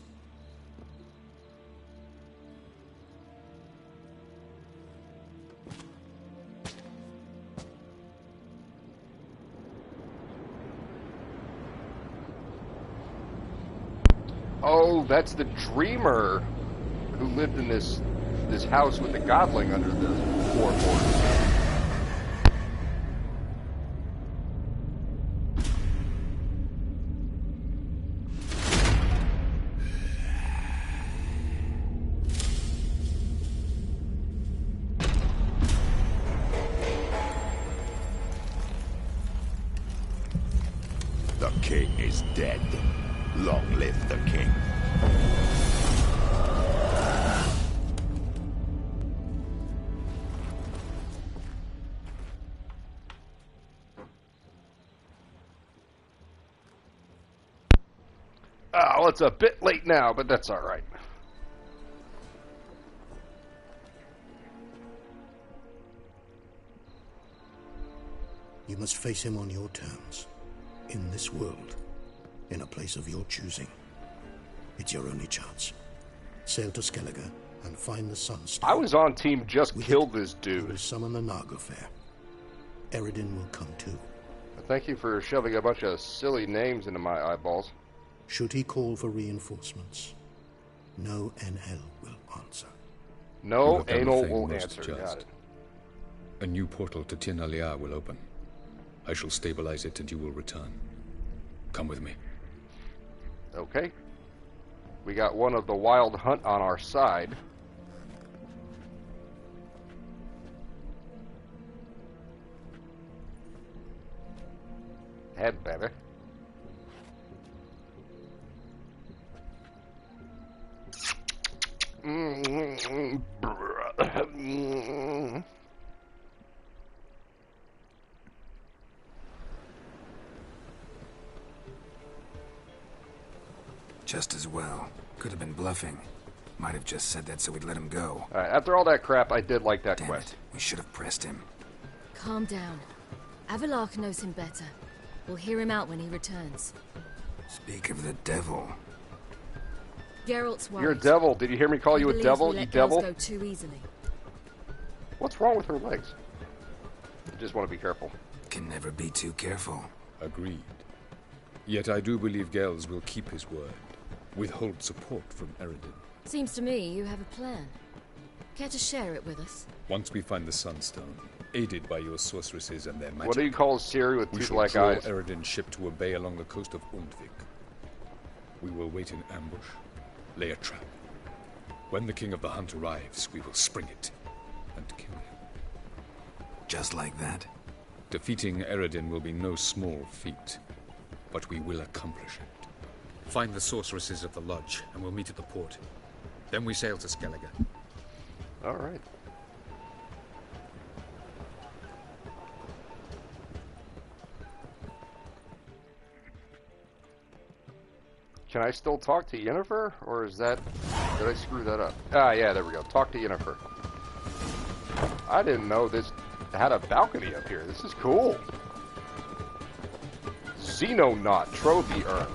[SPEAKER 3] Oh, that's the dreamer who lived in this house with the godling under the floorboards.
[SPEAKER 7] The king is dead. Long live the king.
[SPEAKER 3] Oh, it's a bit late now, but that's all right.
[SPEAKER 13] You must face him on your terms. In this world. In a place of your choosing. It's your only chance. Sail to Skellige and find the Sunstone.
[SPEAKER 3] I was on team just kill this dude.
[SPEAKER 13] Will summon the Naga Fair. Eredin will come too.
[SPEAKER 3] Thank you for shoving a bunch of silly names into my eyeballs.
[SPEAKER 13] Should he call for reinforcements, no NL will answer.
[SPEAKER 3] No anal will answer. Got it.
[SPEAKER 11] A new portal to Tir na Liar will open. I shall stabilize it and you will return. Come with me.
[SPEAKER 3] Okay. We got one of the Wild Hunt on our side. Head better.
[SPEAKER 12] Just as well. Could have been bluffing. Might have just said that so we'd let him go.
[SPEAKER 3] Alright, after all that crap, I did like that quest.
[SPEAKER 12] We should have pressed him.
[SPEAKER 4] Calm down. Avalok knows him better. We'll hear him out when he returns.
[SPEAKER 12] Speak of the devil.
[SPEAKER 4] Geralt's worried.
[SPEAKER 3] You're a devil. Did you hear me call you a devil, you devil?
[SPEAKER 4] Go too easily.
[SPEAKER 3] What's wrong with her legs? I just want to be careful.
[SPEAKER 12] Can never be too careful.
[SPEAKER 11] Agreed. Yet I do believe Gels will keep his word. Withhold support from Eredin.
[SPEAKER 4] Seems to me you have a plan. Care to share it with us?
[SPEAKER 11] Once we find the Sunstone, aided by your sorceresses and their magic...
[SPEAKER 3] What do you call Siri with two black eyes?
[SPEAKER 11] We shall draw Eredin's ship to a bay along the coast of Undvik. We will wait in ambush, lay a trap. When the King of the Hunt arrives, we will spring it and kill him.
[SPEAKER 12] Just like that?
[SPEAKER 11] Defeating Eredin will be no small feat, but we will accomplish it. Find the sorceresses at the lodge, and we'll meet at the port. Then we sail to Skellige.
[SPEAKER 3] All right. Can I still talk to Yennefer, or is that... Did I screw that up? Ah, yeah, there we go. Talk to Yennefer. I didn't know this had a balcony up here. This is cool. Xenonaut Trophy Urn.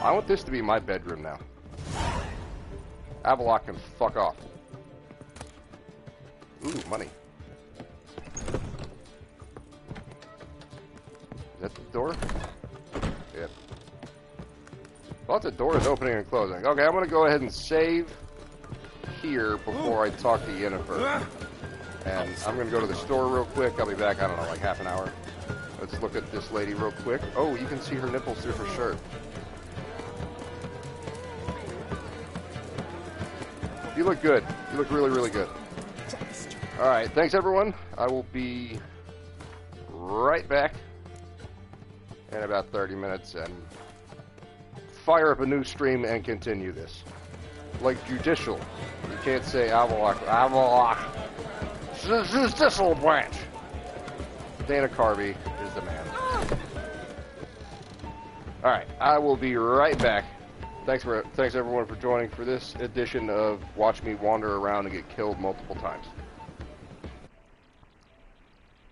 [SPEAKER 3] I want this to be my bedroom now. Avalok can fuck off. Ooh, money. Is that the door? Yep. Lots of doors opening and closing. Okay, I'm gonna go ahead and save here before I talk to Yennefer. And I'm gonna go to the store real quick. I'll be back, I don't know, like half an hour. Let's look at this lady real quick. Oh, you can see her nipples through her shirt. You look good. You look really, really good. Alright, thanks everyone. I will be right back in about 30 minutes and fire up a new stream and continue this. Like judicial. You can't say Avalok. Avalok. Judicial branch. Dana Carvey is the man. Alright, I will be right back. Thanks everyone for joining for this edition of Watch Me Wander Around and Get Killed Multiple Times.